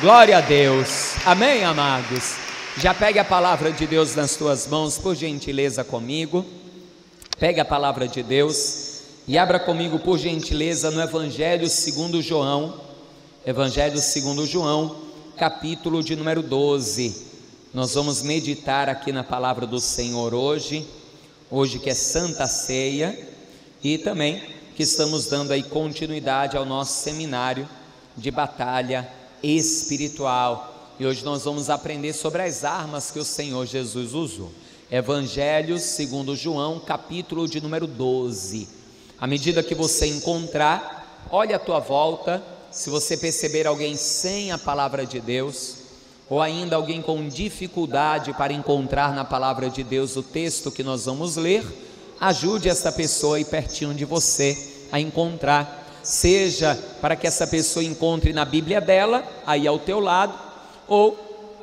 Glória a Deus. Amém, amados? Já pegue a palavra de Deus nas tuas mãos, por gentileza, comigo. Pegue a palavra de Deus e abra comigo, por gentileza, no Evangelho segundo João. Evangelho segundo João, capítulo de número 12. Nós vamos meditar aqui na palavra do Senhor hoje que é Santa Ceia, e também que estamos dando aí continuidade ao nosso seminário de batalha espiritual. E hoje nós vamos aprender sobre as armas que o Senhor Jesus usou. Evangelho segundo João, capítulo de número 12. À medida que você encontrar, olhe à tua volta. Se você perceber alguém sem a palavra de Deus, ou ainda alguém com dificuldade para encontrar na palavra de Deus o texto que nós vamos ler, ajude essa pessoa aí pertinho de você a encontrar, seja para que essa pessoa encontre na Bíblia dela, aí ao teu lado, ou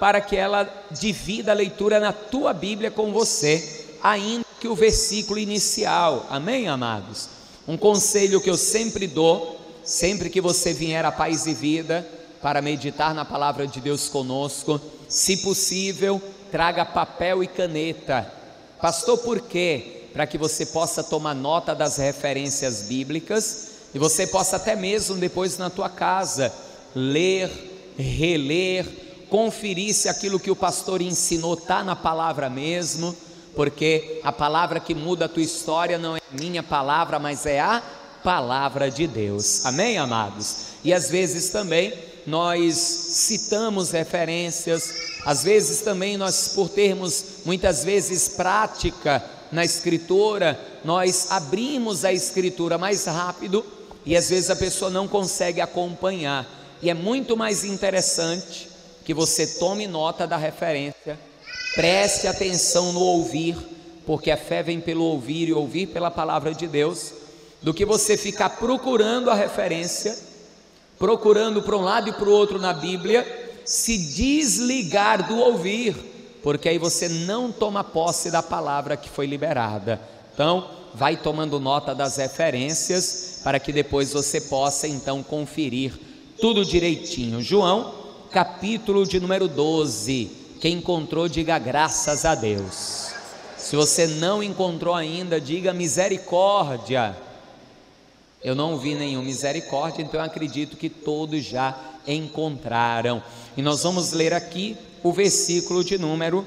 para que ela divida a leitura na tua Bíblia com você, ainda que o versículo inicial. Amém, amados? Um conselho que eu sempre dou, sempre que você vier a Paz e Vida para meditar na palavra de Deus conosco, se possível, traga papel e caneta. Pastor, por quê? Para que você possa tomar nota das referências bíblicas e você possa até mesmo depois na tua casa ler, reler, conferir se aquilo que o pastor ensinou está na palavra mesmo, porque a palavra que muda a tua história não é a minha palavra, mas é a palavra de Deus. Amém, amados? E às vezes também nós citamos referências, às vezes também nós, por termos muitas vezes prática na escritura, nós abrimos a escritura mais rápido e às vezes a pessoa não consegue acompanhar, e é muito mais interessante que você tome nota da referência, preste atenção no ouvir, porque a fé vem pelo ouvir e ouvir pela palavra de Deus, do que você ficar procurando a referência, procurando para um lado e para o outro na Bíblia, se desligar do ouvir, porque aí você não toma posse da palavra que foi liberada. Então, vai tomando nota das referências, para que depois você possa então conferir tudo direitinho. João, capítulo de número 12, quem encontrou, diga graças a Deus. Se você não encontrou ainda, diga misericórdia. Eu não vi nenhum misericórdia, então eu acredito que todos já encontraram. E nós vamos ler aqui o versículo de número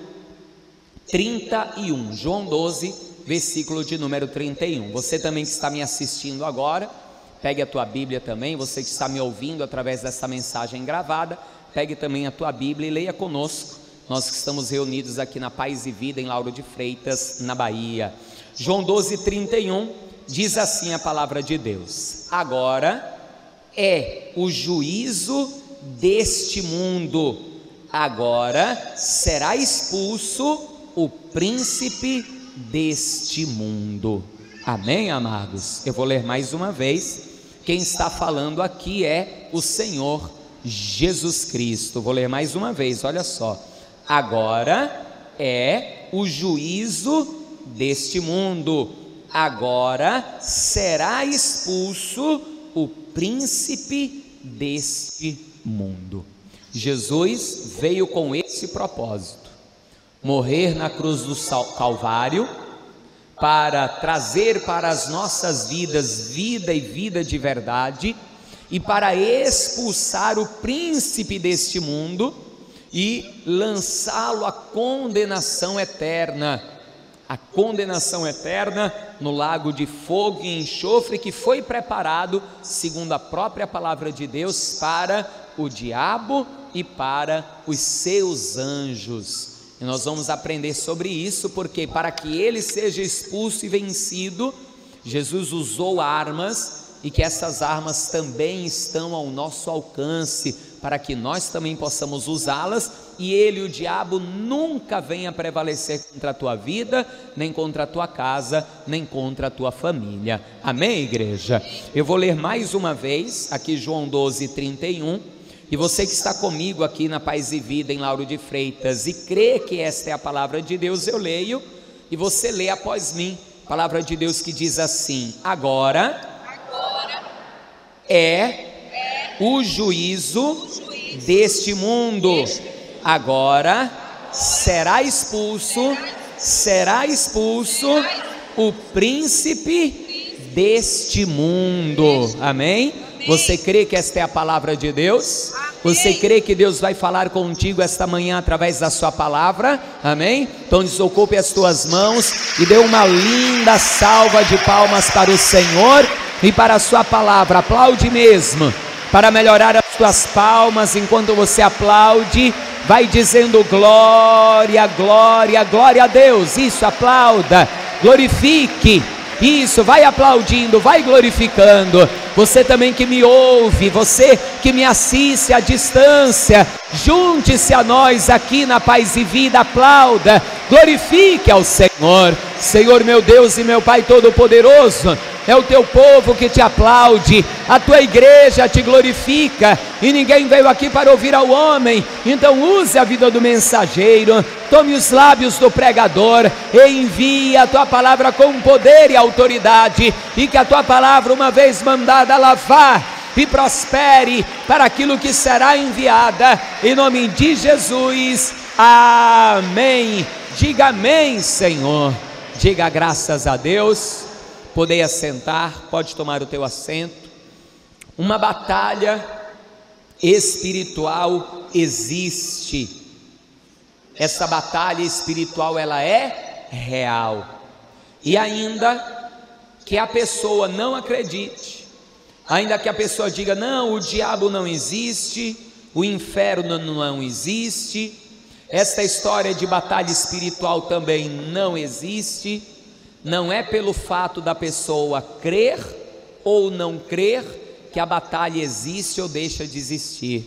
31, João 12, versículo de número 31. Você também que está me assistindo agora, pegue a tua Bíblia também. Você que está me ouvindo através dessa mensagem gravada, pegue também a tua Bíblia e leia conosco. Nós que estamos reunidos aqui na Paz e Vida, em Lauro de Freitas, na Bahia. João 12, 31. Diz assim a palavra de Deus: agora é o juízo deste mundo, agora será expulso o príncipe deste mundo. Amém, amados? Eu vou ler mais uma vez. Quem está falando aqui é o Senhor Jesus Cristo. Vou ler mais uma vez, olha só. Agora é o juízo deste mundo, agora será expulso o príncipe deste mundo. Jesus veio com esse propósito: morrer na cruz do Calvário, para trazer para as nossas vidas vida e vida de verdade, e para expulsar o príncipe deste mundo e lançá-lo à condenação eterna. A condenação eterna no lago de fogo e enxofre, que foi preparado, segundo a própria palavra de Deus, para o diabo e para os seus anjos. E nós vamos aprender sobre isso, porque para que ele seja expulso e vencido, Jesus usou armas, e que essas armas também estão ao nosso alcance, para que nós também possamos usá-las, e ele, o diabo, nunca venha prevalecer contra a tua vida, nem contra a tua casa, nem contra a tua família. Amém, igreja? Eu vou ler mais uma vez aqui João 12, 31, e você que está comigo aqui na Paz e Vida, em Lauro de Freitas, e crê que esta é a palavra de Deus, eu leio, e você lê após mim. Palavra de Deus que diz assim: agora é o juízo deste mundo. Agora será expulso o príncipe deste mundo. Amém? Você crê que esta é a palavra de Deus? Você crê que Deus vai falar contigo esta manhã através da sua palavra? Amém? Então desocupe as tuas mãos e dê uma linda salva de palmas para o Senhor e para a sua palavra. Aplaude mesmo, para melhorar as tuas palmas. Enquanto você aplaude, vai dizendo glória, glória, glória a Deus. Isso, aplauda, glorifique. Isso, vai aplaudindo, vai glorificando. Você também que me ouve, você que me assiste à distância, junte-se a nós aqui na Paz e Vida, aplauda, glorifique ao Senhor. Senhor meu Deus e meu Pai Todo-Poderoso, é o teu povo que te aplaude, a tua igreja te glorifica, e ninguém veio aqui para ouvir ao homem. Então use a vida do mensageiro, tome os lábios do pregador e envie a tua palavra com poder e autoridade, e que a tua palavra, uma vez mandada, lavar e prospere para aquilo que será enviada, em nome de Jesus, amém. Diga amém, Senhor. Diga graças a Deus. Podei assentar, pode tomar o teu assento. Uma batalha espiritual existe. Essa batalha espiritual, ela é real. E ainda que a pessoa não acredite, ainda que a pessoa diga, não, o diabo não existe, o inferno não existe, esta história de batalha espiritual também não existe. Não é pelo fato da pessoa crer ou não crer que a batalha existe ou deixa de existir.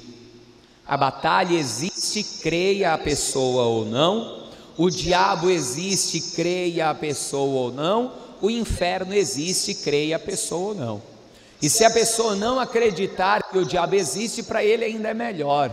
A batalha existe, creia a pessoa ou não. O diabo existe, creia a pessoa ou não. O inferno existe, creia a pessoa ou não. E se a pessoa não acreditar que o diabo existe, para ele ainda é melhor.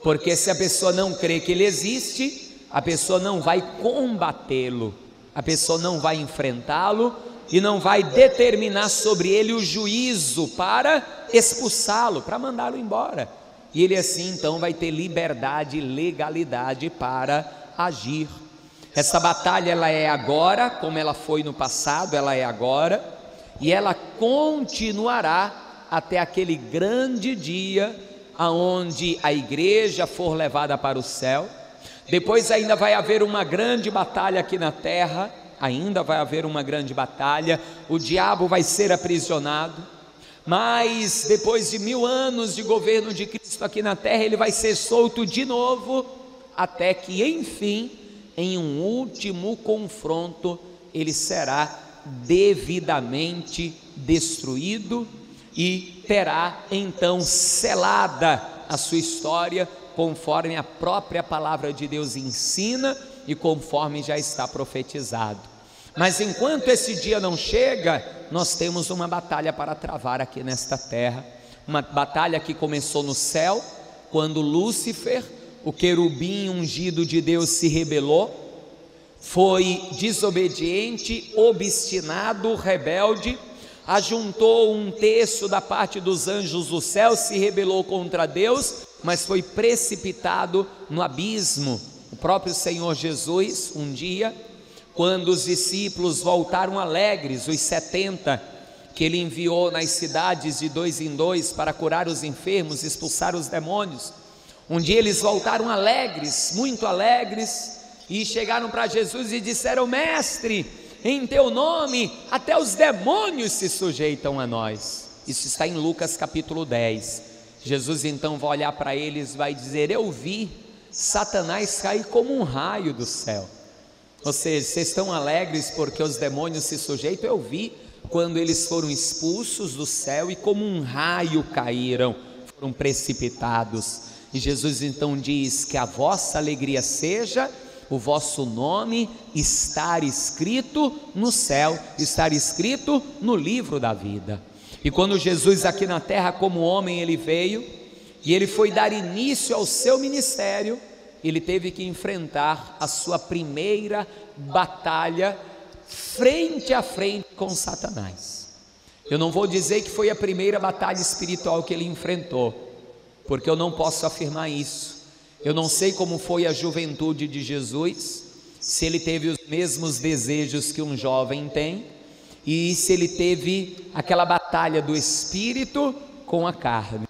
Porque se a pessoa não crê que ele existe, a pessoa não vai combatê-lo. A pessoa não vai enfrentá-lo e não vai determinar sobre ele o juízo para expulsá-lo, para mandá-lo embora. E ele assim então vai ter liberdade e legalidade para agir. Essa batalha, ela é agora, como ela foi no passado, ela é agora, e ela continuará até aquele grande dia aonde a igreja for levada para o céu. Depois ainda vai haver uma grande batalha aqui na terra, ainda vai haver uma grande batalha, o diabo vai ser aprisionado, mas depois de 1000 anos de governo de Cristo aqui na terra, ele vai ser solto de novo, até que enfim, em um último confronto, ele será devidamente destruído e terá então selada a sua história, conforme a própria palavra de Deus ensina e conforme já está profetizado. Mas enquanto esse dia não chega, nós temos uma batalha para travar aqui nesta terra. Uma batalha que começou no céu, quando Lúcifer, o querubim ungido de Deus, se rebelou, foi desobediente, obstinado, rebelde, ajuntou 1/3 da parte dos anjos do céu, se rebelou contra Deus, mas foi precipitado no abismo. O próprio Senhor Jesus, um dia, quando os discípulos voltaram alegres, os 70 que ele enviou nas cidades de 2 em 2 para curar os enfermos, expulsar os demônios, um dia eles voltaram alegres, muito alegres, e chegaram para Jesus e disseram: mestre, em teu nome até os demônios se sujeitam a nós. Isso está em Lucas capítulo 10. Jesus então vai olhar para eles e vai dizer: eu vi Satanás cair como um raio do céu. Ou seja, vocês estão alegres porque os demônios se sujeitam? Eu vi quando eles foram expulsos do céu e como um raio caíram, foram precipitados. E Jesus então diz que a vossa alegria seja o vosso nome estar escrito no céu, estar escrito no livro da vida. E quando Jesus aqui na terra como homem ele veio e ele foi dar início ao seu ministério, ele teve que enfrentar a sua primeira batalha frente a frente com Satanás. Eu não vou dizer que foi a primeira batalha espiritual que ele enfrentou, porque eu não posso afirmar isso. Eu não sei como foi a juventude de Jesus, se ele teve os mesmos desejos que um jovem tem, e se ele teve aquela batalha do espírito com a carne.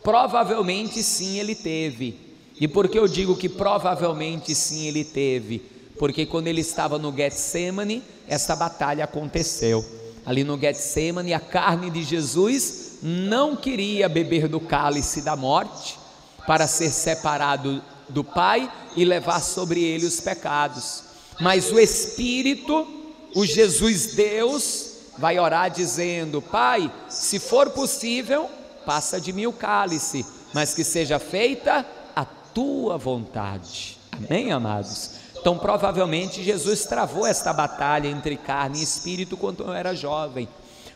Provavelmente sim ele teve. E por que eu digo que provavelmente sim ele teve? Porque quando ele estava no Getsemane, essa batalha aconteceu. Ali no Getsemane, a carne de Jesus não queria beber do cálice da morte, para ser separado do Pai e levar sobre ele os pecados. Mas o Espírito, o Jesus Deus, vai orar dizendo: Pai, se for possível, passa de mim o cálice, mas que seja feita a tua vontade. Amém, amados? Então provavelmente Jesus travou esta batalha entre carne e espírito quando eu era jovem,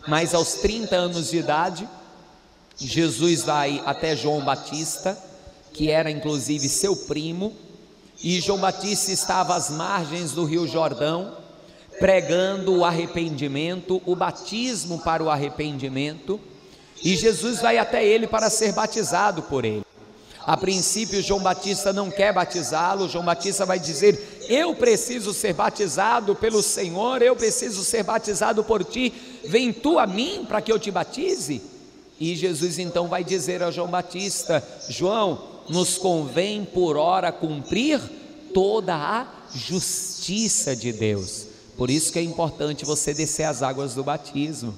mas aos 30 anos de idade, Jesus vai até João Batista, que era inclusive seu primo, e João Batista estava às margens do Rio Jordão, pregando o arrependimento, o batismo para o arrependimento, e Jesus vai até ele para ser batizado por ele. A princípio João Batista não quer batizá-lo. João Batista vai dizer: eu preciso ser batizado pelo Senhor, eu preciso ser batizado por ti, vem tu a mim para que eu te batize? E Jesus então vai dizer a João Batista: João, nos convém por ora cumprir toda a justiça de Deus. Por isso que é importante você descer as águas do batismo.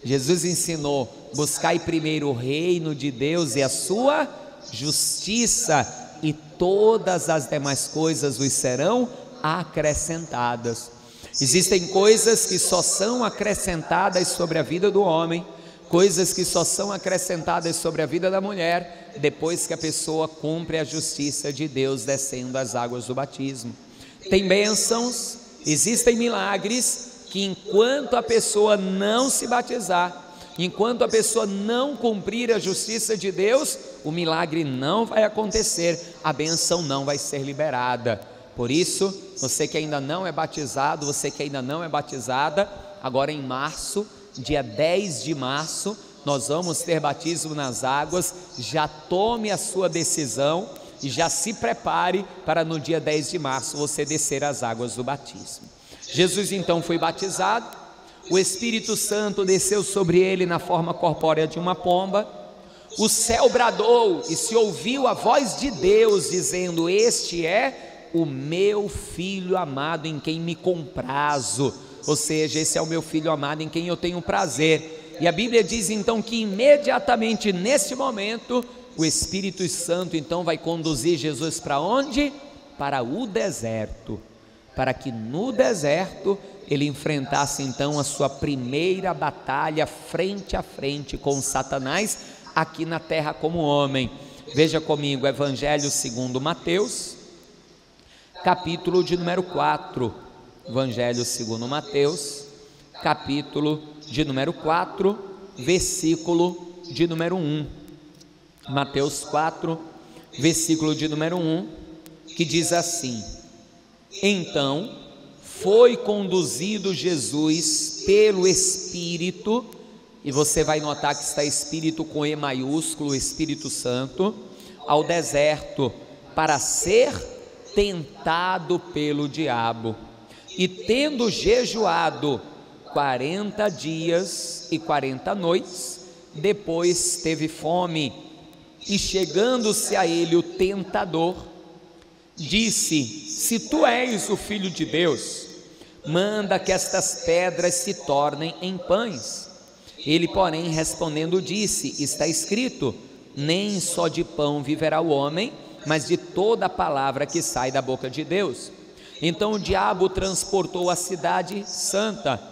Jesus ensinou: buscai primeiro o reino de Deus e a sua justiça, e todas as demais coisas vos serão acrescentadas. Existem coisas que só são acrescentadas sobre a vida do homem, coisas que só são acrescentadas sobre a vida da mulher, depois que a pessoa cumpre a justiça de Deus descendo as águas do batismo. Tem bênçãos, existem milagres que enquanto a pessoa não se batizar, enquanto a pessoa não cumprir a justiça de Deus, o milagre não vai acontecer, a bênção não vai ser liberada. Por isso, você que ainda não é batizado, você que ainda não é batizada, agora em março, dia 10 de março, nós vamos ter batismo nas águas. Já tome a sua decisão e já se prepare para no dia 10 de março você descer as águas do batismo. Jesus então foi batizado, o Espírito Santo desceu sobre ele na forma corpórea de uma pomba, o céu bradou e se ouviu a voz de Deus dizendo: este é o meu filho amado em quem me comprazo. Ou seja, esse é o meu filho amado em quem eu tenho prazer. E a Bíblia diz então que imediatamente nesse momento o Espírito Santo então vai conduzir Jesus para onde? Para o deserto, para que no deserto ele enfrentasse então a sua primeira batalha frente a frente com Satanás aqui na terra como homem. Veja comigo, Evangelho segundo Mateus, capítulo de número 4, Evangelho segundo Mateus, capítulo de número 4, versículo de número 1, Mateus 4, versículo de número 1, que diz assim: então foi conduzido Jesus pelo Espírito, e você vai notar que está Espírito com E maiúsculo, Espírito Santo, ao deserto, para ser tentado pelo diabo. E tendo jejuado 40 dias e 40 noites, depois teve fome, e chegando-se a ele o tentador, disse: se tu és o Filho de Deus, manda que estas pedras se tornem em pães. Ele, porém, respondendo disse: está escrito, nem só de pão viverá o homem, mas de toda a palavra que sai da boca de Deus. Então o diabo transportou a cidade santa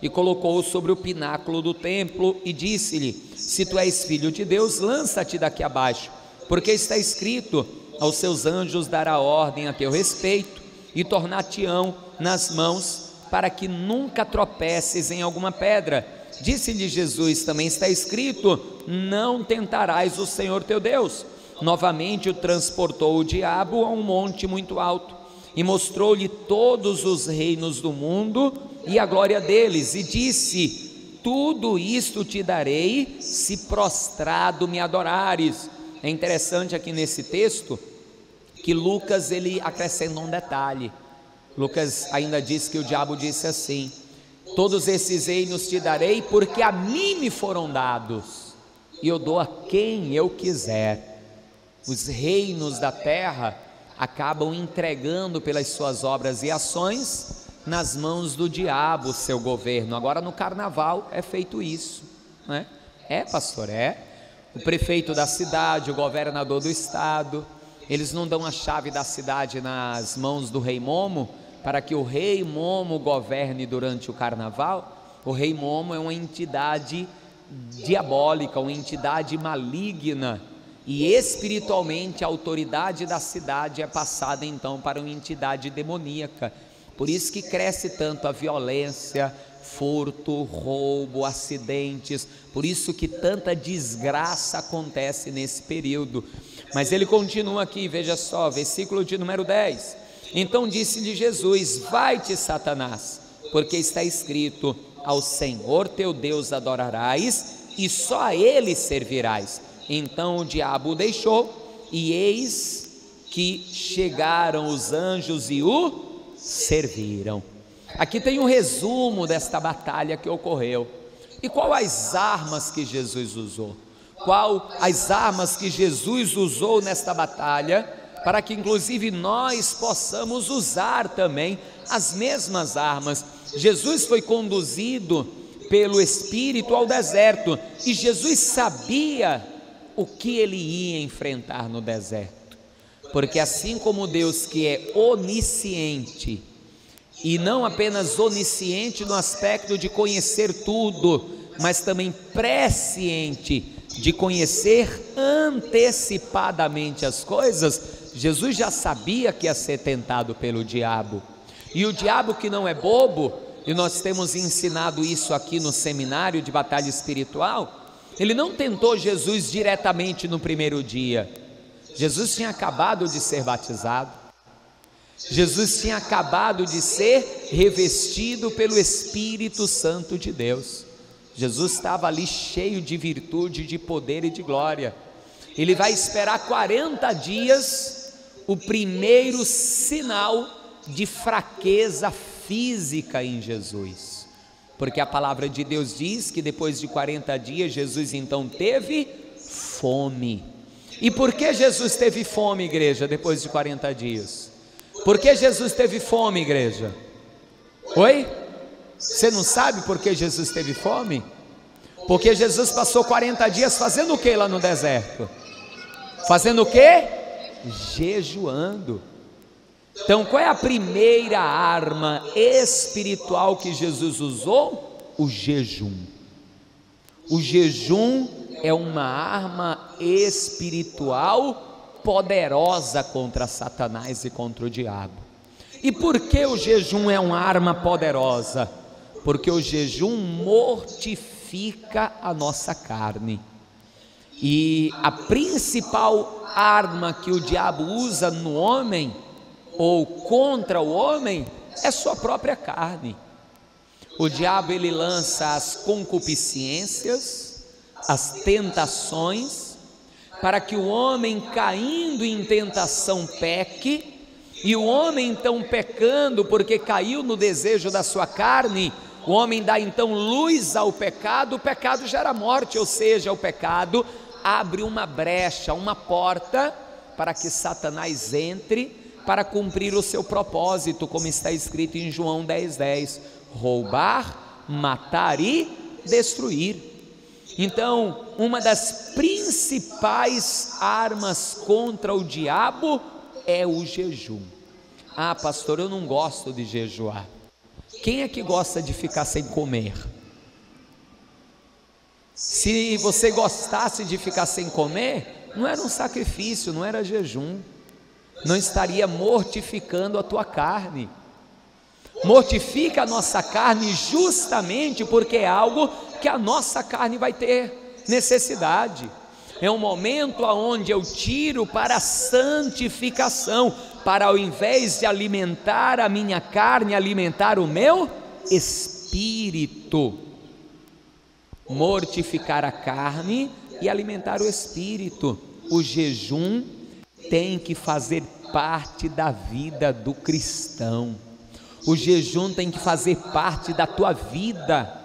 e colocou-o sobre o pináculo do templo e disse-lhe: se tu és filho de Deus, lança-te daqui abaixo, porque está escrito, aos seus anjos dará ordem a teu respeito, e tornar-te-ão nas mãos, para que nunca tropeces em alguma pedra. Disse-lhe Jesus: também está escrito, não tentarás o Senhor teu Deus. Novamente o transportou o diabo a um monte muito alto, e mostrou-lhe todos os reinos do mundo e a glória deles, e disse: tudo isto te darei, se prostrado me adorares. É interessante aqui nesse texto que Lucas ele acrescenta um detalhe. Lucas ainda diz que o diabo disse assim: todos esses reinos te darei, porque a mim me foram dados, e eu dou a quem eu quiser. Os reinos da terra acabam entregando pelas suas obras e ações nas mãos do diabo, seu governo. Agora no carnaval é feito isso, né? Pastor, o prefeito da cidade, o governador do estado, eles não dão a chave da cidade nas mãos do rei Momo, para que o rei Momo governe durante o carnaval. O rei Momo é uma entidade diabólica, uma entidade maligna, e espiritualmente a autoridade da cidade é passada então para uma entidade demoníaca. Por isso que cresce tanto a violência, furto, roubo, acidentes, por isso que tanta desgraça acontece nesse período. Mas ele continua aqui, veja só, versículo de número 10. Então disse-lhe Jesus: vai-te, Satanás, porque está escrito: ao Senhor teu Deus adorarás e só a ele servirás. Então o diabo o deixou, e eis que chegaram os anjos e o serviram. Aqui tem um resumo desta batalha que ocorreu. E qual as armas que Jesus usou? Qual as armas que Jesus usou nesta batalha, para que inclusive nós possamos usar também as mesmas armas. Jesus foi conduzido pelo Espírito ao deserto, e Jesus sabia o que ele ia enfrentar no deserto, porque assim como Deus, que é onisciente, e não apenas onisciente no aspecto de conhecer tudo, mas também presciente, de conhecer antecipadamente as coisas, Jesus já sabia que ia ser tentado pelo diabo. E o diabo, que não é bobo, e nós temos ensinado isso aqui no seminário de batalha espiritual, ele não tentou Jesus diretamente no primeiro dia. Jesus tinha acabado de ser batizado, Jesus tinha acabado de ser revestido pelo Espírito Santo de Deus. Jesus estava ali cheio de virtude, de poder e de glória. Ele vai esperar 40 dias, o primeiro sinal de fraqueza física em Jesus, porque a palavra de Deus diz que depois de 40 dias, Jesus então teve fome. E por que Jesus teve fome, igreja, depois de 40 dias? Por que Jesus teve fome, igreja? Oi? Você não sabe por que Jesus teve fome? Porque Jesus passou 40 dias fazendo o que lá no deserto? Fazendo o que? Jejuando. Então qual é a primeira arma espiritual que Jesus usou? O jejum. O jejum é uma arma espiritual poderosa contra Satanás e contra o diabo. E por que o jejum é uma arma poderosa? Porque o jejum mortifica a nossa carne. E a principal arma que o diabo usa no homem, ou contra o homem, é sua própria carne. O diabo, ele lança as concupiscências, as tentações, para que o homem, caindo em tentação, peque. E o homem então pecando, porque caiu no desejo da sua carne, o homem dá então luz ao pecado. O pecado gera morte, ou seja, o pecado abre uma brecha, uma porta, para que Satanás entre, para cumprir o seu propósito, como está escrito em João 10:10, roubar, matar e destruir. Então, uma das principais armas contra o diabo é o jejum. Ah, pastor, eu não gosto de jejuar. Quem é que gosta de ficar sem comer? Se você gostasse de ficar sem comer, não era um sacrifício, não era jejum, não estaria mortificando a tua carne. Mortifica a nossa carne justamente porque é algo que a nossa carne vai ter necessidade. É um momento onde eu tiro para a santificação, para ao invés de alimentar a minha carne, alimentar o meu espírito. Mortificar a carne e alimentar o espírito. o jejum tem que fazer parte da vida do cristão. O jejum tem que fazer parte da tua vida.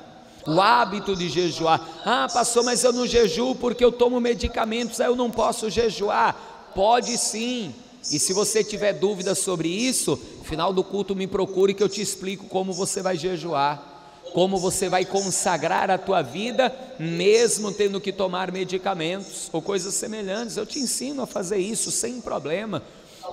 O hábito de jejuar. Ah, pastor, mas eu não jejuo porque eu tomo medicamentos, aí eu não posso jejuar. Pode sim. E se você tiver dúvidas sobre isso, no final do culto me procure que eu te explico como você vai jejuar, como você vai consagrar a tua vida, mesmo tendo que tomar medicamentos ou coisas semelhantes. Eu te ensino a fazer isso sem problema.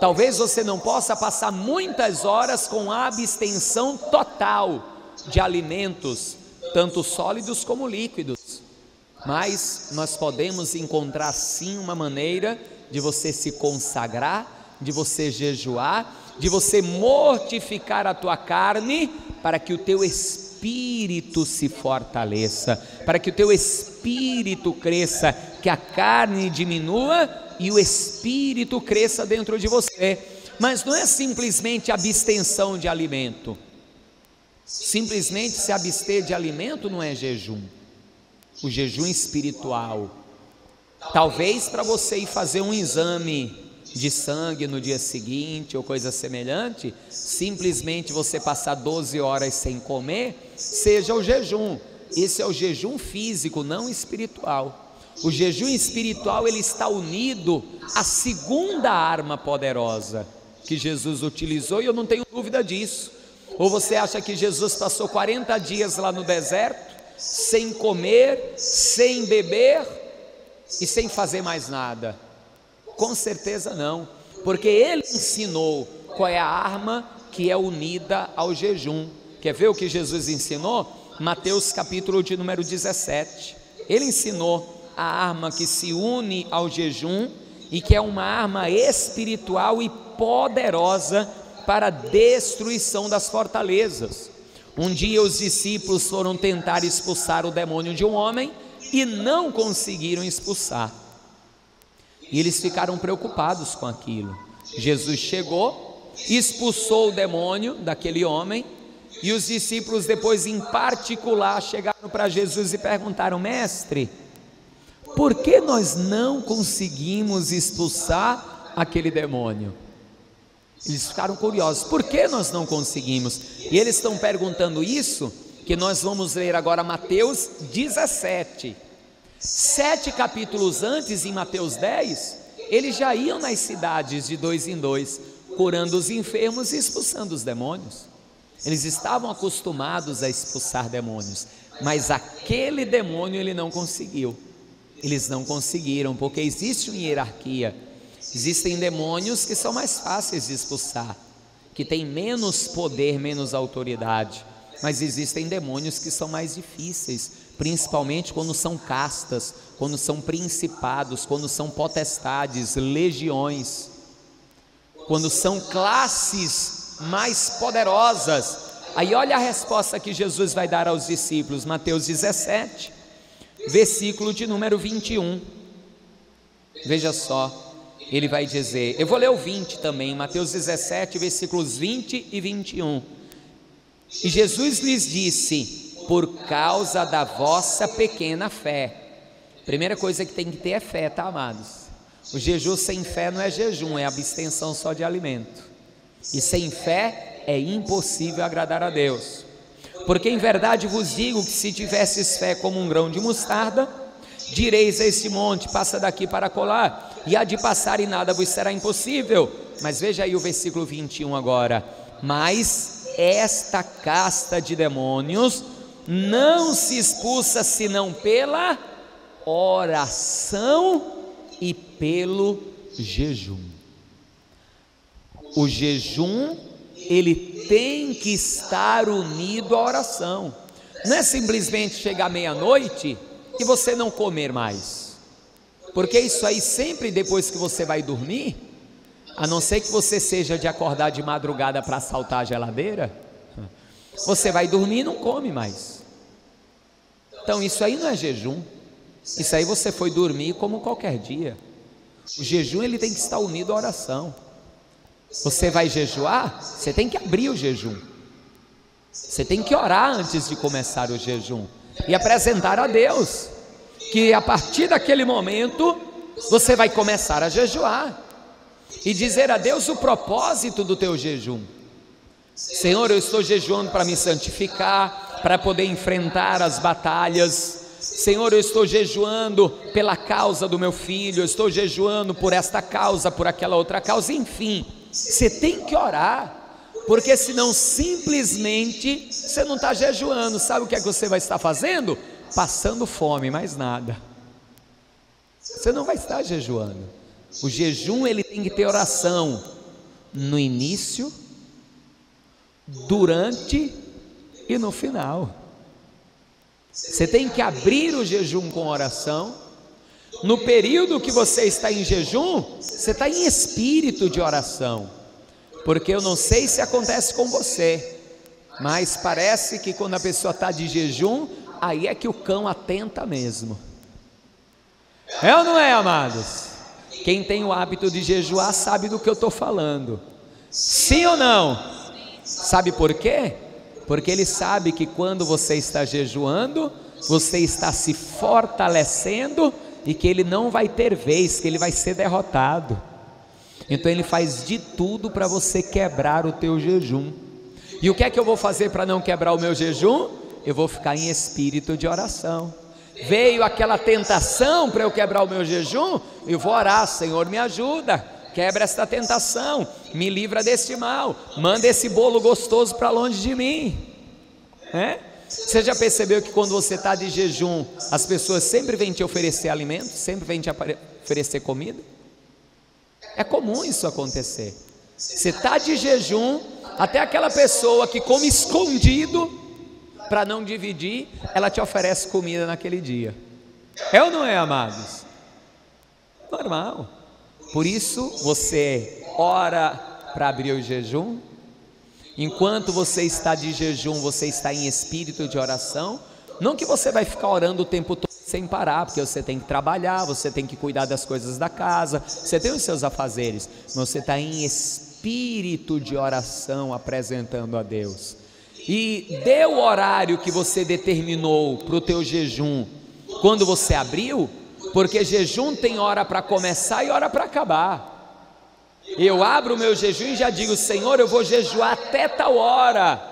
Talvez você não possa passar muitas horas com abstenção total de alimentos, tanto sólidos como líquidos, mas nós podemos encontrar sim uma maneira de você se consagrar, de você jejuar, de você mortificar a tua carne, para que o teu espírito se fortaleça, para que o teu espírito cresça, que a carne diminua e o espírito cresça dentro de você. Mas não é simplesmente abstenção de alimento. Simplesmente se abster de alimento não é jejum. O jejum espiritual, talvez para você ir fazer um exame de sangue no dia seguinte ou coisa semelhante, simplesmente você passar 12 horas sem comer, seja o jejum. Esse é o jejum físico, não espiritual. O jejum espiritual, ele está unido à segunda arma poderosa que Jesus utilizou, e eu não tenho dúvida disso. Ou você acha que Jesus passou 40 dias lá no deserto, sem comer, sem beber e sem fazer mais nada? Com certeza não, porque ele ensinou qual é a arma que é unida ao jejum. Quer ver o que Jesus ensinou? Mateus capítulo de número 17. Ele ensinou a arma que se une ao jejum e que é uma arma espiritual e poderosa para a destruição das fortalezas. Um dia os discípulos foram tentar expulsar o demônio de um homem e não conseguiram expulsar. E eles ficaram preocupados com aquilo. Jesus chegou, expulsou o demônio daquele homem, e os discípulos depois em particular chegaram para Jesus e perguntaram: mestre, por que nós não conseguimos expulsar aquele demônio? Eles ficaram curiosos, por que nós não conseguimos? E eles estão perguntando isso, que nós vamos ler agora Mateus 17. 7 capítulos antes, em Mateus 10, eles já iam nas cidades de 2 em 2, curando os enfermos e expulsando os demônios. Eles estavam acostumados a expulsar demônios, mas aquele demônio ele não conseguiu. Eles não conseguiram, porque existe uma hierarquia. Existem demônios que são mais fáceis de expulsar, que têm menos poder, menos autoridade, mas existem demônios que são mais difíceis, principalmente quando são castas, quando são principados, quando são potestades, legiões, quando são classes mais poderosas. Aí olha a resposta que Jesus vai dar aos discípulos, Mateus 17, versículo de número 21, veja só, ele vai dizer, eu vou ler o 20 também, Mateus 17, versículos 20 e 21, e Jesus lhes disse, por causa da vossa pequena fé. Primeira coisa que tem que ter é fé, tá, amados? O jejum sem fé não é jejum, é abstenção só de alimento, e sem fé é impossível agradar a Deus. Porque em verdade vos digo que se tivesses fé como um grão de mostarda, direis a este monte, passa daqui para acolá, e há de passar e nada vos será impossível. Mas veja aí o versículo 21 agora, mas esta casta de demônios não se expulsa senão pela oração e pelo jejum. O jejum, ele tem que estar unido à oração. Não é simplesmente chegar meia-noite e você não comer mais, porque isso aí sempre depois que você vai dormir, a não ser que você seja de acordar de madrugada para assaltar a geladeira, você vai dormir e não come mais. Então isso aí não é jejum, isso aí você foi dormir como qualquer dia. O jejum ele tem que estar unido à oração. Você vai jejuar, você tem que abrir o jejum, você tem que orar antes de começar o jejum e apresentar a Deus, que a partir daquele momento você vai começar a jejuar e dizer a Deus o propósito do teu jejum. Senhor, eu estou jejuando para me santificar, para poder enfrentar as batalhas. Senhor, eu estou jejuando pela causa do meu filho, eu estou jejuando por esta causa, por aquela outra causa, enfim. Você tem que orar, porque senão simplesmente você não está jejuando. Sabe o que é que você vai estar fazendo? Passando fome, mais nada. Você não vai estar jejuando. O jejum, ele tem que ter oração no início, durante e no final. Você tem que abrir o jejum com oração. No período que você está em jejum, você está em espírito de oração, porque eu não sei se acontece com você, mas parece que quando a pessoa está de jejum, aí é que o cão atenta mesmo. É ou não é, amados? Quem tem o hábito de jejuar sabe do que eu estou falando. Sim ou não? Sabe por quê? Porque ele sabe que quando você está jejuando, você está se fortalecendo e que ele não vai ter vez, que ele vai ser derrotado. Então ele faz de tudo para você quebrar o teu jejum. E o que é que eu vou fazer para não quebrar o meu jejum? Eu vou ficar em espírito de oração. Veio aquela tentação para eu quebrar o meu jejum, eu vou orar: Senhor, me ajuda, quebra esta tentação, me livra deste mal, manda esse bolo gostoso para longe de mim. Você já percebeu que quando você está de jejum, as pessoas sempre vêm te oferecer alimento, sempre vêm te oferecer comida? É comum isso acontecer. Você está de jejum, até aquela pessoa que come escondido, para não dividir, ela te oferece comida naquele dia. É ou não é, amados? Normal. Por isso você ora para abrir o jejum. Enquanto você está de jejum, você está em espírito de oração. Não que você vai ficar orando o tempo todo sem parar, porque você tem que trabalhar, você tem que cuidar das coisas da casa, você tem os seus afazeres, mas você está em espírito de oração apresentando a Deus. E dê o horário que você determinou para o teu jejum quando você abriu, porque jejum tem hora para começar e hora para acabar. Eu abro o meu jejum e já digo: Senhor, eu vou jejuar até tal hora,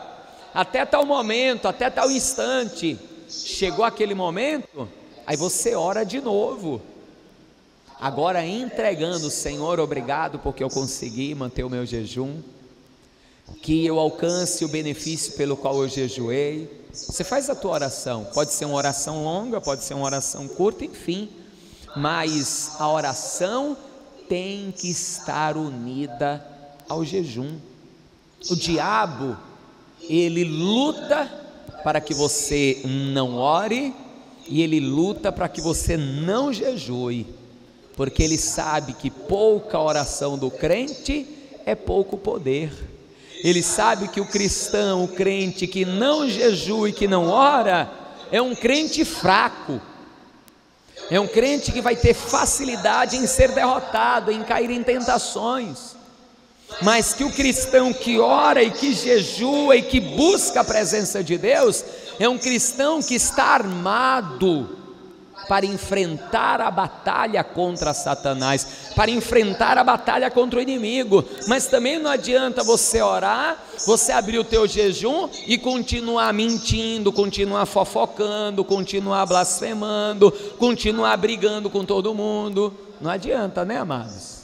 até tal momento, até tal instante. Chegou aquele momento, aí você ora de novo, agora entregando: Senhor, obrigado porque eu consegui manter o meu jejum, que eu alcance o benefício pelo qual eu jejuei. Você faz a tua oração, pode ser uma oração longa, pode ser uma oração curta, enfim, mas a oração tem que estar unida ao jejum. O diabo, ele luta para que você não ore, e ele luta para que você não jejue, porque ele sabe que pouca oração do crente é pouco poder. Ele sabe que o cristão, o crente que não jejua e que não ora, é um crente fraco, é um crente que vai ter facilidade em ser derrotado, em cair em tentações. Mas que o cristão que ora e que jejua e que busca a presença de Deus, é um cristão que está armado para enfrentar a batalha contra Satanás, para enfrentar a batalha contra o inimigo. Mas também não adianta você orar, você abrir o teu jejum e continuar mentindo, continuar fofocando, continuar blasfemando, continuar brigando com todo mundo. Não adianta, né, amados?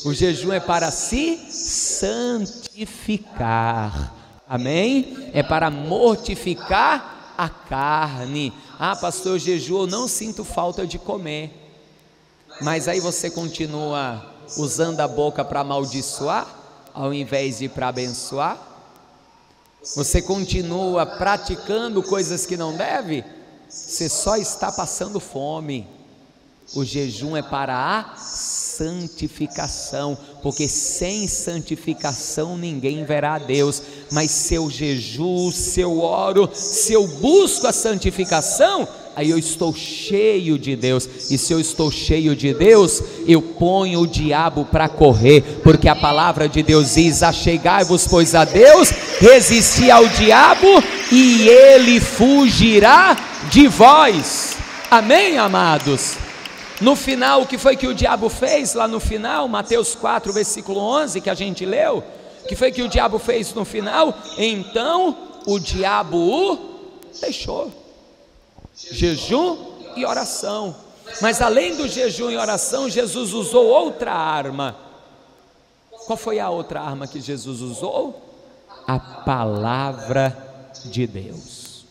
O jejum é para se santificar, amém? É para mortificar a carne. Ah, pastor, eu jejuo, eu não sinto falta de comer. Mas aí você continua usando a boca para amaldiçoar, ao invés de para abençoar. Você continua praticando coisas que não deve. Você só está passando fome. O jejum é para a santificação, porque sem santificação ninguém verá a Deus. Mas se eu jejuo, se eu oro, se eu busco a santificação, aí eu estou cheio de Deus. E se eu estou cheio de Deus, eu ponho o diabo para correr, porque a palavra de Deus diz: achegai-vos pois a Deus, resisti ao diabo e ele fugirá de vós. Amém, amados? No final, o que foi que o diabo fez lá no final? Mateus 4, versículo 11, que a gente leu. O que foi que o diabo fez no final? Então o diabo o deixou. Jejum e oração. Mas além do jejum e oração, Jesus usou outra arma. Qual foi a outra arma que Jesus usou? A palavra de Deus.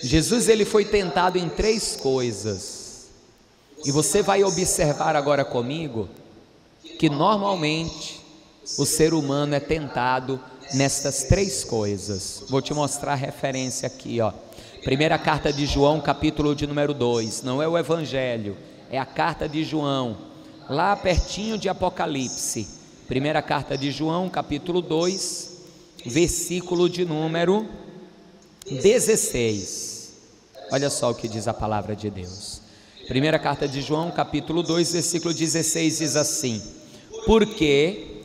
Jesus, ele foi tentado em 3 coisas. E você vai observar agora comigo que normalmente o ser humano é tentado nestas 3 coisas. Vou te mostrar a referência aqui, ó. Primeira carta de João, capítulo de número 2. Não é o Evangelho, é a carta de João, lá pertinho de Apocalipse. Primeira carta de João, capítulo 2, versículo de número 16. Olha só o que diz a palavra de Deus. Primeira carta de João, capítulo 2, versículo 16, diz assim: porque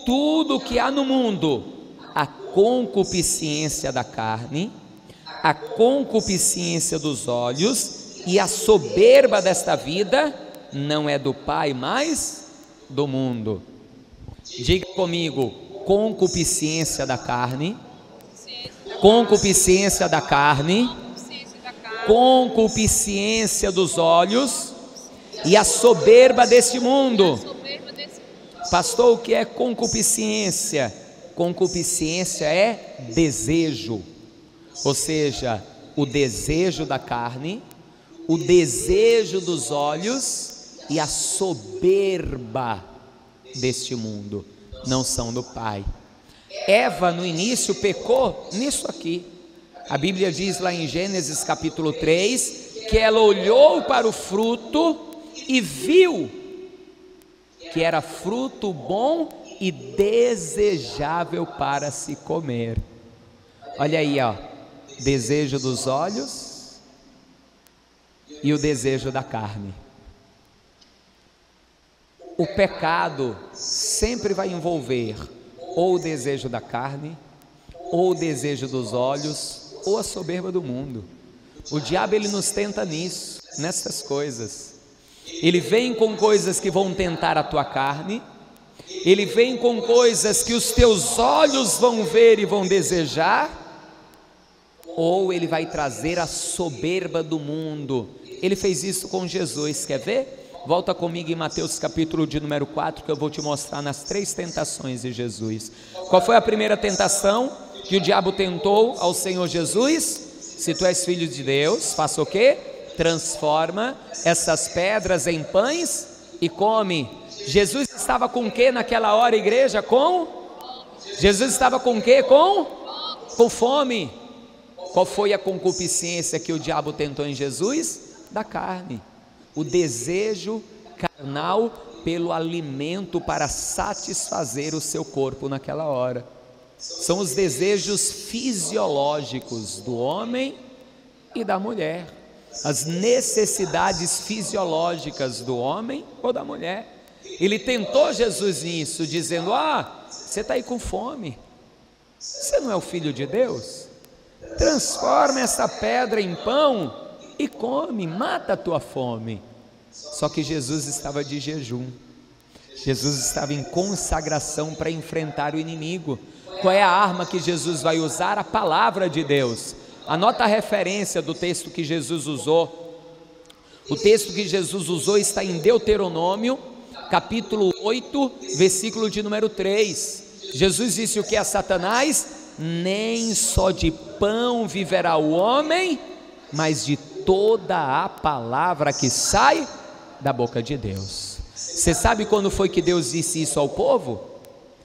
tudo que há no mundo, a concupiscência da carne, a concupiscência dos olhos e a soberba desta vida, não é do Pai, mas do mundo. Diga comigo: concupiscência da carne, concupiscência da carne, concupiscência dos olhos e a soberba deste mundo. Pastor, o que é concupiscência? Concupiscência é desejo, ou seja, o desejo da carne, o desejo dos olhos e a soberba deste mundo, não são do Pai. Eva no início pecou nisso aqui. A Bíblia diz lá em Gênesis capítulo 3, que ela olhou para o fruto e viu que era fruto bom e desejável para se comer. Olha aí, ó, desejo dos olhos e o desejo da carne. O pecado sempre vai envolver ou o desejo da carne, ou o desejo dos olhos, ou a soberba do mundo. O diabo, ele nos tenta nisso, nessas coisas. Ele vem com coisas que vão tentar a tua carne, ele vem com coisas que os teus olhos vão ver e vão desejar, ou ele vai trazer a soberba do mundo. Ele fez isso com Jesus, quer ver? Volta comigo em Mateus capítulo de número 4, que eu vou te mostrar nas 3 tentações de Jesus. Qual foi a primeira tentação que o diabo tentou ao Senhor Jesus? Se tu és filho de Deus, faça o quê? Transforma essas pedras em pães e come. Jesus estava com o que naquela hora, igreja? Jesus estava com o que? Com fome. Qual foi a concupiscência que o diabo tentou em Jesus? Da carne. O desejo carnal pelo alimento para satisfazer o seu corpo naquela hora. São os desejos fisiológicos do homem e da mulher, as necessidades fisiológicas do homem ou da mulher. Ele tentou Jesus nisso, dizendo: você está aí com fome, você não é o filho de Deus? Transforma essa pedra em pão e come, mata a tua fome. Só que Jesus estava de jejum, Jesus estava em consagração para enfrentar o inimigo. Qual é a arma que Jesus vai usar? A palavra de Deus. Anota a referência do texto que Jesus usou. O texto que Jesus usou está em Deuteronômio, capítulo 8, versículo de número 3. Jesus disse o que a Satanás? Nem só de pão viverá o homem, mas de toda a palavra que sai da boca de Deus. Você sabe quando foi que Deus disse isso ao povo?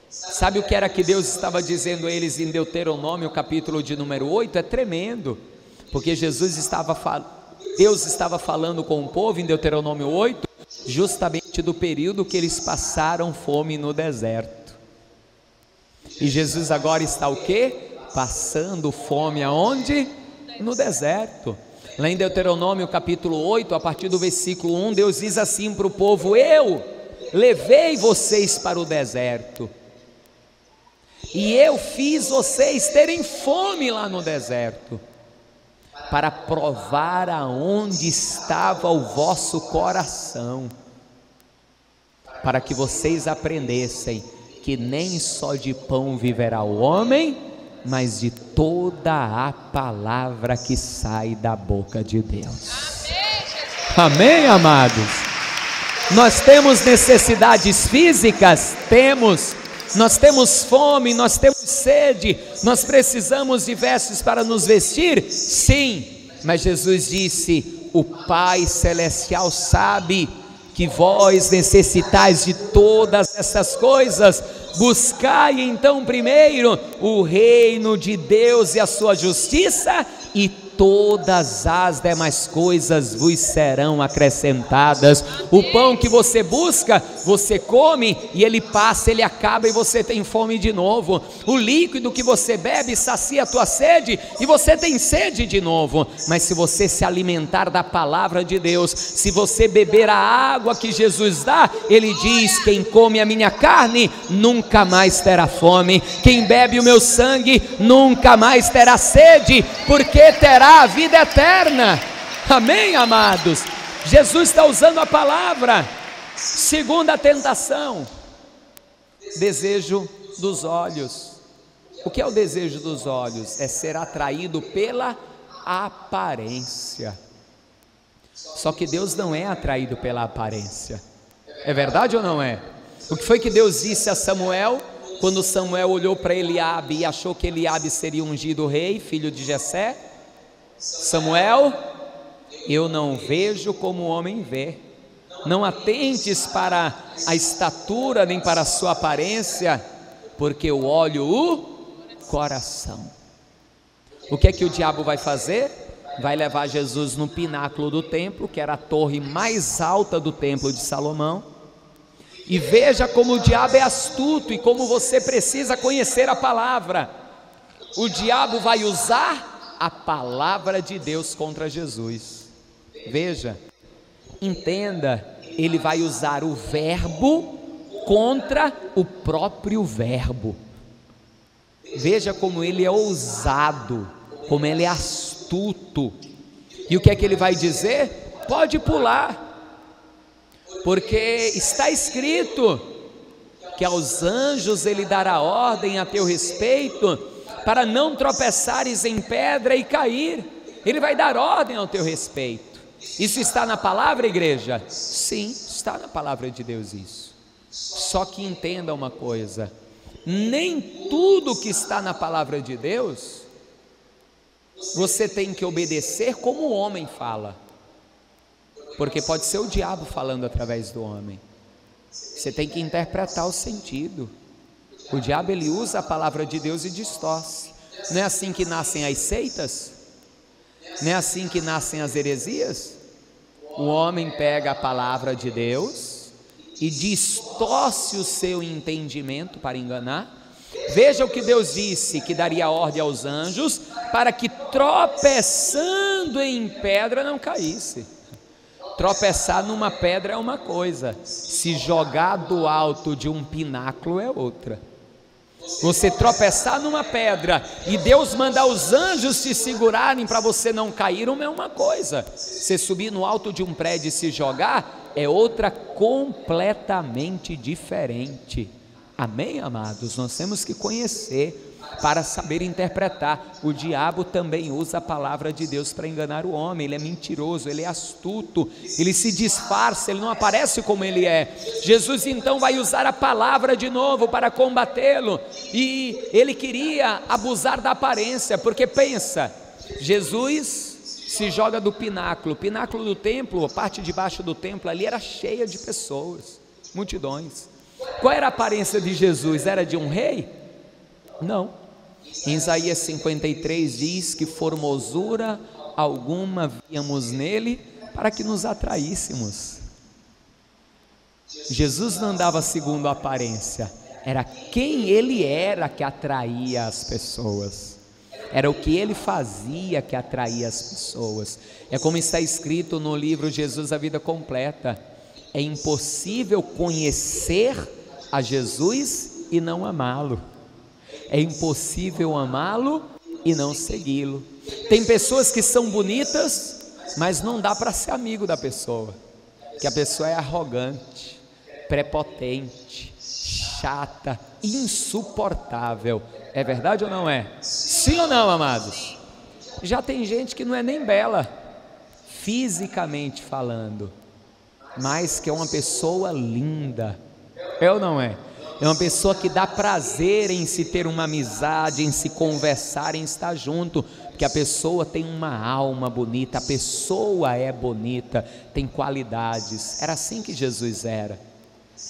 Sabe o que era que Deus estava dizendo a eles em Deuteronômio, capítulo de número 8? É tremendo, porque Deus estava falando com o povo em Deuteronômio 8, justamente do período que eles passaram fome no deserto. E Jesus agora está o quê? Passando fome aonde? No deserto. Lá em Deuteronômio capítulo 8, a partir do versículo 1, Deus diz assim para o povo: eu levei vocês para o deserto, e eu fiz vocês terem fome lá no deserto, para provar aonde estava o vosso coração, para que vocês aprendessem que nem só de pão viverá o homem, mas de toda a palavra que sai da boca de Deus. Amém, amados? Nós temos necessidades físicas? Temos. Nós temos fome, nós temos sede, nós precisamos de vestes para nos vestir? Sim, mas Jesus disse: o Pai Celestial sabe que vós necessitais de todas essas coisas. Buscai então primeiro o reino de Deus e a sua justiça, e todas as demais coisas vos serão acrescentadas. O pão que você busca, você come e ele passa, ele acaba e você tem fome de novo. O líquido que você bebe sacia a tua sede e você tem sede de novo. Mas se você se alimentar da palavra de Deus, se você beber a água que Jesus dá, ele diz: quem come a minha carne nunca mais terá fome, quem bebe o meu sangue nunca mais terá sede, porque terá a vida eterna. Amém, amados? Jesus está usando a palavra. Segunda tentação: desejo dos olhos. O que é o desejo dos olhos? É ser atraído pela aparência. Só que Deus não é atraído pela aparência. É verdade ou não é? O que foi que Deus disse a Samuel, quando Samuel olhou para Eliabe e achou que Eliabe seria ungido rei, filho de Jessé? Samuel, eu não vejo como o homem vê. Não atentes para a estatura nem para a sua aparência, porque eu olho o coração. O que é que o diabo vai fazer? Vai levar Jesus no pináculo do templo, que era a torre mais alta do templo de Salomão. E veja como o diabo é astuto e como você precisa conhecer a palavra. O diabo vai usar a palavra de Deus contra Jesus. Veja, entenda, ele vai usar o verbo contra o próprio verbo. Veja como ele é ousado, como ele é astuto. E o que é que ele vai dizer? Pode pular, porque está escrito que aos anjos ele dará ordem a teu respeito, para não tropeçares em pedra e cair. Ele vai dar ordem ao teu respeito. Isso está na palavra, igreja? Sim, está na palavra de Deus isso. Só que entenda uma coisa: nem tudo que está na palavra de Deus você tem que obedecer como o homem fala, porque pode ser o diabo falando através do homem. Você tem que interpretar o sentido. O diabo, ele usa a palavra de Deus e distorce. Não é assim que nascem as seitas? Não é assim que nascem as heresias? O homem pega a palavra de Deus e distorce o seu entendimento para enganar. Veja o que Deus disse, que daria ordem aos anjos para que tropeçando em pedra não caísse. Tropeçar numa pedra é uma coisa, se jogar do alto de um pináculo é outra. Você tropeçar numa pedra e Deus mandar os anjos te segurarem para você não cair, é uma coisa. Você subir no alto de um prédio e se jogar é outra completamente diferente. Amém, amados? Nós temos que conhecer para saber interpretar. O diabo também usa a palavra de Deus para enganar o homem. Ele é mentiroso, ele é astuto, ele se disfarça, ele não aparece como ele é. Jesus então vai usar a palavra de novo para combatê-lo, e ele queria abusar da aparência, porque pensa, Jesus se joga do pináculo. O pináculo do templo, a parte de baixo do templo ali era cheia de pessoas, multidões. Qual era a aparência de Jesus? Era de um rei? Não. Em Isaías 53 diz que formosura alguma víamos nele para que nos atraíssemos. Jesus não andava segundo a aparência, era quem ele era que atraía as pessoas, era o que ele fazia que atraía as pessoas. É como está escrito no livro Jesus, a Vida Completa: é impossível conhecer a Jesus e não amá-lo. É impossível amá-lo e não segui-lo. Tem pessoas que são bonitas, mas não dá para ser amigo da pessoa, que a pessoa é arrogante, prepotente, chata, insuportável. É verdade ou não é? Sim ou não, amados? Já tem gente que não é nem bela, fisicamente falando, mas que é uma pessoa linda. É ou não é? É uma pessoa que dá prazer em se ter uma amizade, em se conversar, em estar junto, porque a pessoa tem uma alma bonita, a pessoa é bonita, tem qualidades. Era assim que Jesus era.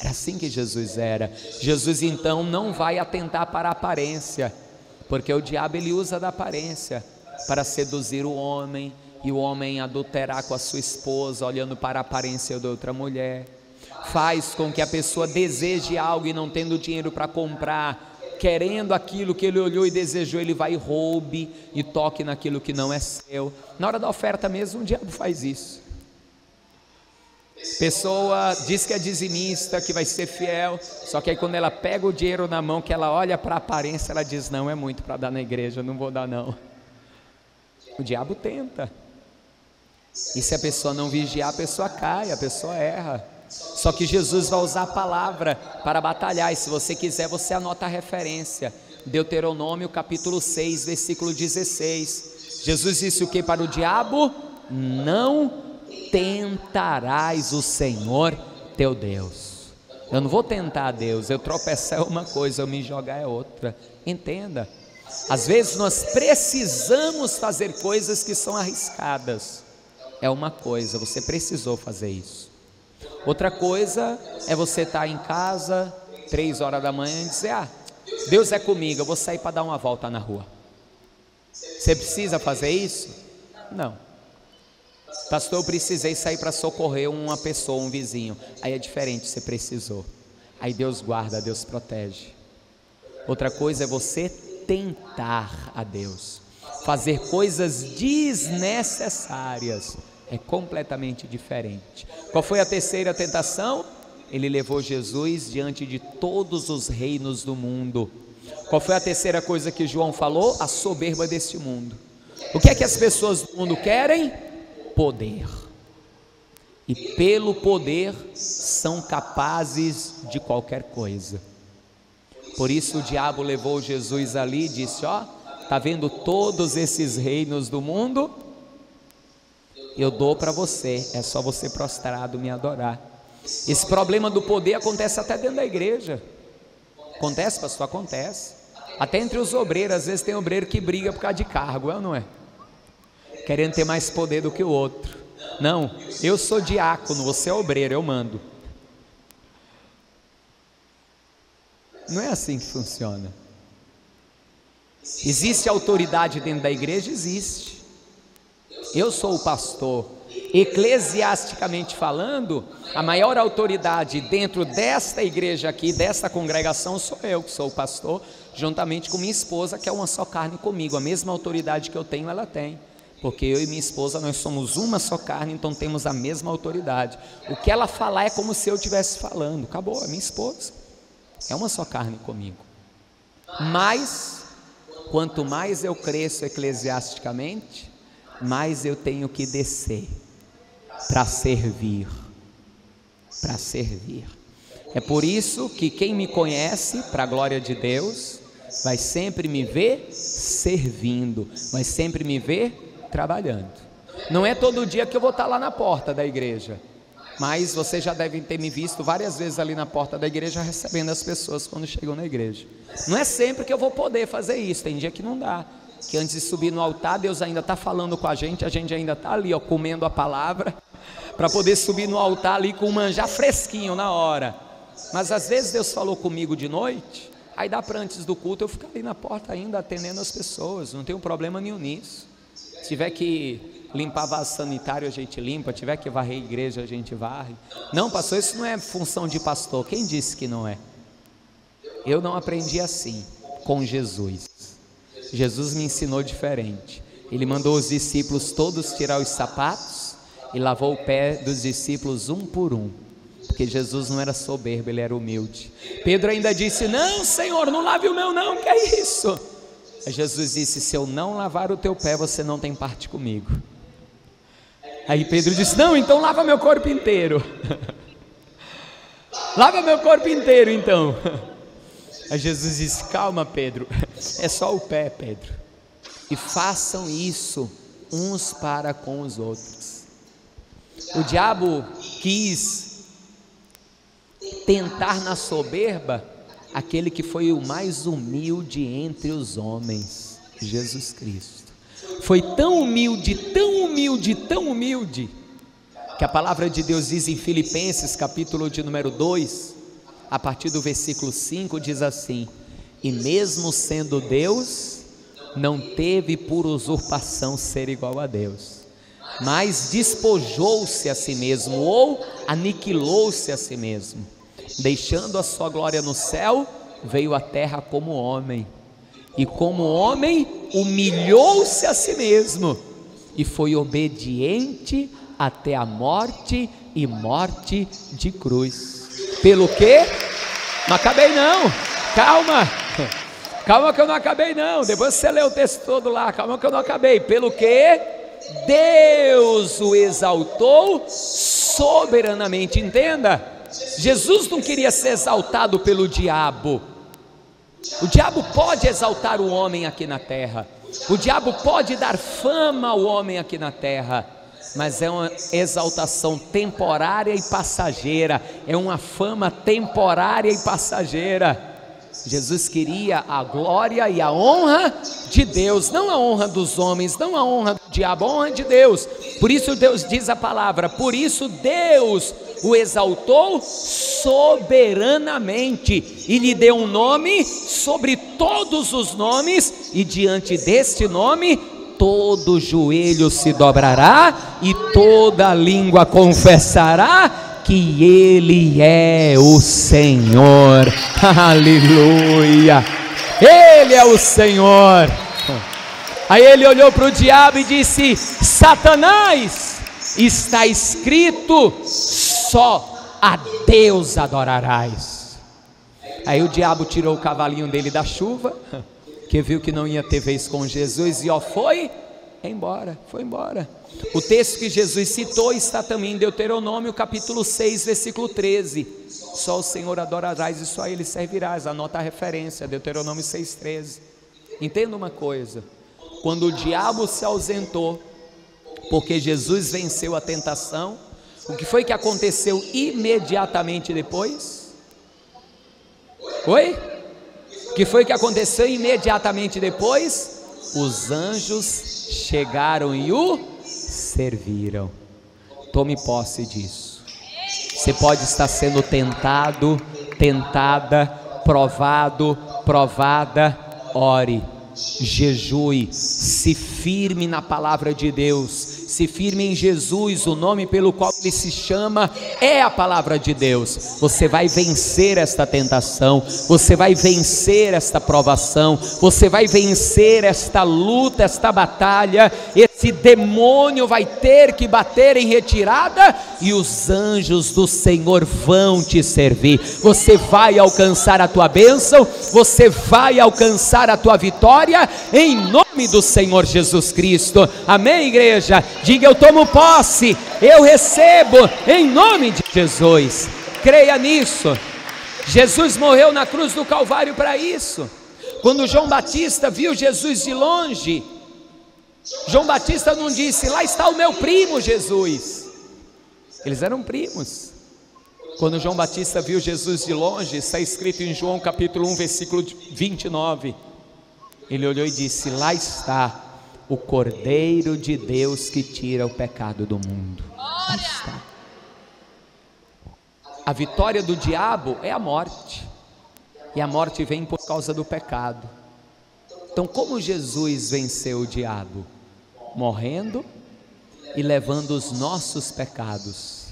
Era assim que Jesus era. Jesus então não vai atentar para a aparência, porque o diabo ele usa da aparência para seduzir o homem, e o homem adulterar com a sua esposa, olhando para a aparência de outra mulher. Faz com que a pessoa deseje algo e não tendo dinheiro para comprar, querendo aquilo que ele olhou e desejou, ele vai e roube e toque naquilo que não é seu. Na hora da oferta mesmo, o diabo faz isso. Pessoa diz que é dizimista, que vai ser fiel, só que aí quando ela pega o dinheiro na mão, que ela olha para a aparência, ela diz: não, é muito para dar na igreja, não vou dar não. O diabo tenta, e se a pessoa não vigiar, a pessoa cai, a pessoa erra. Só que Jesus vai usar a palavra para batalhar, e se você quiser, você anota a referência, Deuteronômio capítulo 6, versículo 16. Jesus disse o que para o diabo? Não tentarás o Senhor teu Deus. Eu não vou tentar a Deus, eu tropeçar é uma coisa, eu me jogar é outra. Entenda, às vezes nós precisamos fazer coisas que são arriscadas. É uma coisa, você precisou fazer isso. Outra coisa é você estar em casa 3 horas da manhã e dizer: ah, Deus é comigo, eu vou sair para dar uma volta na rua. Você precisa fazer isso? Não. Pastor, eu precisei sair para socorrer uma pessoa, um vizinho. Aí é diferente, você precisou. Aí Deus guarda, Deus protege. Outra coisa é você tentar a Deus, fazer coisas desnecessárias. É completamente diferente. Qual foi a terceira tentação? Ele levou Jesus diante de todos os reinos do mundo. Qual foi a terceira coisa que João falou? A soberba deste mundo. O que é que as pessoas do mundo querem? Poder. E pelo poder são capazes de qualquer coisa. Por isso o diabo levou Jesus ali e disse: ó, tá vendo todos esses reinos do mundo? Eu dou para você, é só você prostrado me adorar. Esse problema do poder acontece até dentro da igreja. Acontece, pastor? Acontece. Até entre os obreiros, às vezes tem obreiro que briga por causa de cargo, é ou não é? Querendo ter mais poder do que o outro. Não, eu sou diácono, você é obreiro, eu mando. Não é assim que funciona. Existe autoridade dentro da igreja? Existe. Eu sou o pastor. Eclesiasticamente falando, a maior autoridade dentro desta igreja aqui, desta congregação, sou eu, que sou o pastor, juntamente com minha esposa, que é uma só carne comigo. A mesma autoridade que eu tenho, ela tem, porque eu e minha esposa, nós somos uma só carne, então temos a mesma autoridade. O que ela falar é como se eu estivesse falando. Acabou, é minha esposa, é uma só carne comigo. Mas, quanto mais eu cresço eclesiasticamente, mais eu tenho que descer para servir, para servir. É por isso que quem me conhece, para a glória de Deus, vai sempre me ver servindo, vai sempre me ver trabalhando. Não é todo dia que eu vou estar lá na porta da igreja, mas vocês já devem ter me visto várias vezes ali na porta da igreja, recebendo as pessoas quando chegam na igreja. Não é sempre que eu vou poder fazer isso, tem dia que não dá, que antes de subir no altar, Deus ainda está falando com a gente ainda está ali, ó, comendo a palavra, para poder subir no altar ali com um manjar fresquinho na hora. Mas às vezes Deus falou comigo de noite, aí dá para antes do culto eu ficar ali na porta ainda atendendo as pessoas, não tem problema nenhum nisso. Se tiver que limpar vaso sanitário a gente limpa, tiver que varrer a igreja a gente varre. Não, pastor, isso não é função de pastor. Quem disse que não é? Eu não aprendi assim com Jesus. Jesus me ensinou diferente. Ele mandou os discípulos todos tirar os sapatos e lavou o pé dos discípulos um por um, porque Jesus não era soberbo, ele era humilde. Pedro ainda disse: não, Senhor, não lave o meu não, que é isso? Jesus disse: se eu não lavar o teu pé, você não tem parte comigo. Aí Pedro disse: não, então lava meu corpo inteiro. Lava meu corpo inteiro então. Aí Jesus disse: calma, Pedro, é só o pé, Pedro. E façam isso uns para com os outros. O diabo quis tentar na soberba aquele que foi o mais humilde entre os homens, Jesus Cristo. Foi tão humilde, tão humilde, tão humilde, que a palavra de Deus diz em Filipenses, capítulo de número 2, a partir do versículo 5, diz assim: e mesmo sendo Deus, não teve por usurpação ser igual a Deus, mas despojou-se a si mesmo, ou aniquilou-se a si mesmo, deixando a sua glória no céu, veio à terra como homem, e como homem humilhou-se a si mesmo, e foi obediente até a morte, e morte de cruz. Pelo que? Não acabei não, calma que eu não acabei não, depois você lê o texto todo lá, calma que eu não acabei. Pelo que Deus o exaltou soberanamente. Entenda, Jesus não queria ser exaltado pelo diabo. O diabo pode exaltar o homem aqui na terra, o diabo pode dar fama ao homem aqui na terra, mas é uma exaltação temporária e passageira, é uma fama temporária e passageira. Jesus queria a glória e a honra de Deus, não a honra dos homens, não a honra do diabo, a honra de Deus. Por isso Deus diz a palavra, por isso Deus o exaltou soberanamente e lhe deu um nome sobre todos os nomes, e diante deste nome todo joelho se dobrará e toda língua confessará que Ele é o Senhor. Aleluia, Ele é o Senhor. Aí ele olhou para o diabo e disse: Satanás, está escrito, só a Deus adorarás. Aí o diabo tirou o cavalinho dele da chuva, que viu que não ia ter vez com Jesus, e foi embora, foi embora. O texto que Jesus citou está também em Deuteronômio capítulo 6, versículo 13. Só o Senhor adorarás e só a Ele servirás. Anota a referência, Deuteronômio 6,13. Entenda uma coisa: quando o diabo se ausentou, porque Jesus venceu a tentação, o que foi que aconteceu imediatamente depois? Oi? O que foi que aconteceu imediatamente depois? Os anjos chegaram e o serviram. Tome posse disso. Você pode estar sendo tentado, tentada, provado, provada. Ore, jejue, se firme na palavra de Deus, se firme em Jesus. O nome pelo qual Ele se chama é a palavra de Deus. Você vai vencer esta tentação, você vai vencer esta provação, você vai vencer esta luta, esta batalha. Esse demônio vai ter que bater em retirada, e os anjos do Senhor vão te servir. Você vai alcançar a tua bênção, você vai alcançar a tua vitória, em nome do Senhor Jesus Cristo. Amém, igreja? Diga: eu tomo posse, eu recebo, em nome de Jesus. Creia nisso. Jesus morreu na cruz do Calvário para isso. Quando João Batista viu Jesus de longe, João Batista não disse: lá está o meu primo Jesus. Eles eram primos. Quando João Batista viu Jesus de longe, está escrito em João capítulo 1, versículo 29, ele olhou e disse: lá está o Cordeiro de Deus que tira o pecado do mundo. Lá está. A vitória do diabo é a morte, e a morte vem por causa do pecado. Então, como Jesus venceu o diabo? Morrendo e levando os nossos pecados,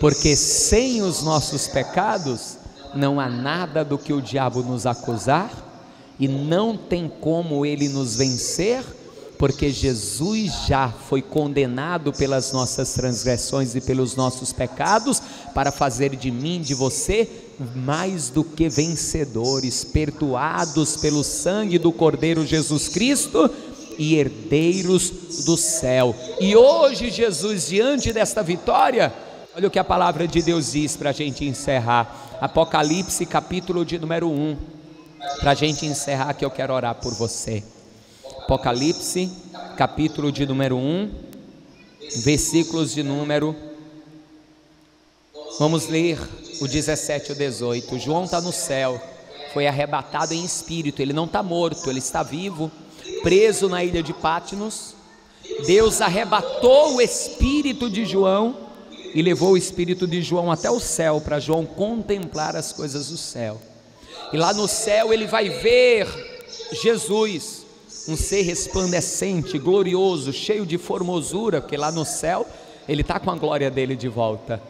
porque sem os nossos pecados não há nada do que o diabo nos acusar, e não tem como ele nos vencer, porque Jesus já foi condenado pelas nossas transgressões e pelos nossos pecados, para fazer de mim, de você, mais do que vencedores, perdoados pelo sangue do Cordeiro Jesus Cristo e herdeiros do céu. E hoje, Jesus, diante desta vitória, olha o que a palavra de Deus diz para a gente encerrar. Apocalipse, capítulo de número 1. Para a gente encerrar, que eu quero orar por você. Apocalipse, capítulo de número 1, versículos de número... Vamos ler o 17 e o 18. João está no céu, foi arrebatado em espírito. Ele não está morto, ele está vivo, preso na ilha de Patmos. Deus arrebatou o espírito de João e levou o espírito de João até o céu, para João contemplar as coisas do céu. E lá no céu ele vai ver Jesus, um ser resplandecente, glorioso, cheio de formosura, porque lá no céu ele está com a glória dele de volta.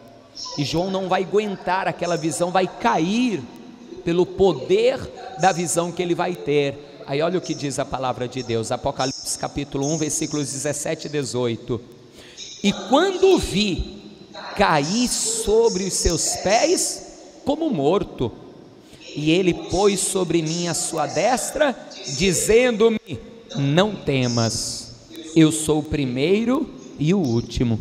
E João não vai aguentar aquela visão, vai cair pelo poder da visão que ele vai ter. Aí olha o que diz a palavra de Deus, Apocalipse capítulo 1, versículos 17 e 18. E quando o vi, caí sobre os seus pés como morto, e ele pôs sobre mim a sua destra, dizendo-me: não temas, eu sou o primeiro e o último,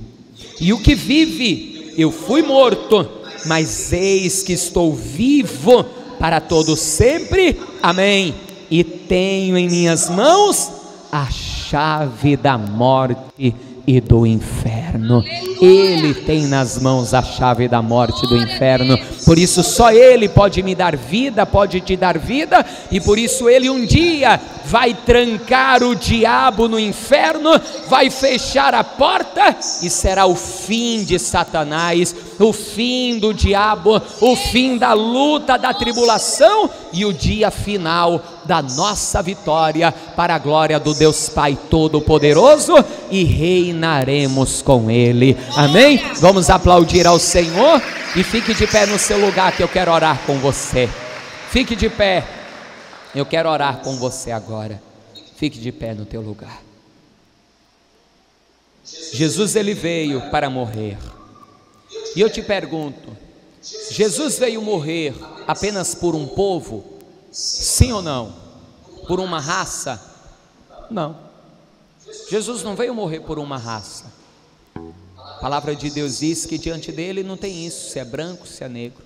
e o que vive. Eu fui morto, mas eis que estou vivo para todo sempre, amém, e tenho em minhas mãos a chave da morte e do inferno. Ele tem nas mãos a chave da morte e do inferno, por isso só Ele pode me dar vida, pode te dar vida, e por isso Ele um dia vai trancar o diabo no inferno, vai fechar a porta, e será o fim de Satanás, o fim do diabo, o fim da luta, da tribulação, e o dia final da nossa vitória, para a glória do Deus Pai Todo-Poderoso, e reinaremos com Ele, amém? Vamos aplaudir ao Senhor, e fique de pé no seu lugar, que eu quero orar com você. Fique de pé, eu quero orar com você agora. Fique de pé no teu lugar. Jesus, ele veio para morrer, e eu te pergunto, Jesus veio morrer apenas por um povo? Sim ou não? Por uma raça? Não. Jesus não veio morrer por uma raça. A palavra de Deus diz que diante dele não tem isso, se é branco, se é negro.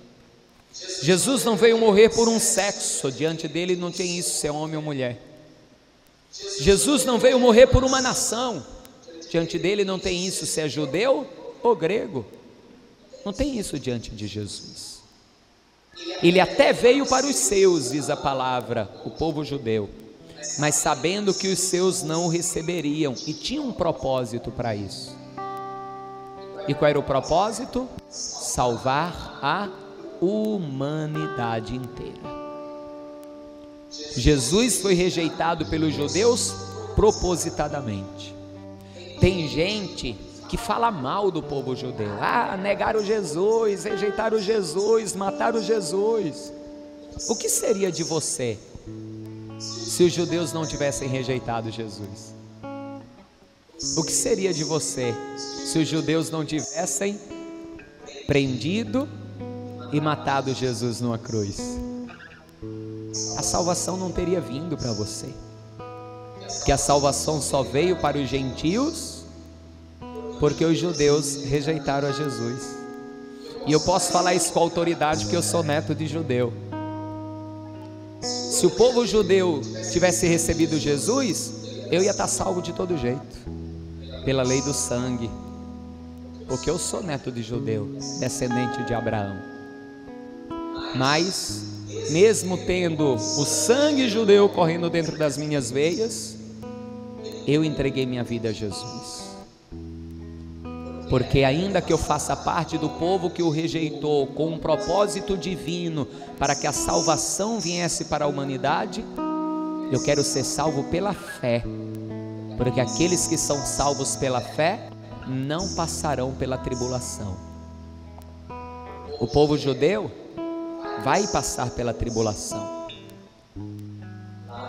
Jesus não veio morrer por um sexo, diante dele não tem isso, se é homem ou mulher. Jesus não veio morrer por uma nação, diante dele não tem isso, se é judeu ou grego. Não tem isso diante de Jesus. Ele até veio para os seus, diz a palavra, o povo judeu, mas sabendo que os seus não o receberiam, e tinha um propósito para isso. E qual era o propósito? Salvar a humanidade inteira. Jesus foi rejeitado pelos judeus propositadamente. Tem gente que fala mal do povo judeu. Negaram Jesus, rejeitaram Jesus, mataram Jesus. O que seria de você se os judeus não tivessem rejeitado Jesus? O que seria de você se os judeus não tivessem prendido e matado Jesus numa cruz? A salvação não teria vindo para você, porque a salvação só veio para os gentios, porque os judeus rejeitaram a Jesus. E eu posso falar isso com autoridade, porque eu sou neto de judeu. Se o povo judeu tivesse recebido Jesus, eu ia estar salvo de todo jeito, pela lei do sangue, porque eu sou neto de judeu, descendente de Abraão. Mas mesmo tendo o sangue judeu correndo dentro das minhas veias, eu entreguei minha vida a Jesus, porque ainda que eu faça parte do povo que o rejeitou, com um propósito divino, para que a salvação viesse para a humanidade, eu quero ser salvo pela fé, porque aqueles que são salvos pela fé não passarão pela tribulação. O povo judeu vai passar pela tribulação.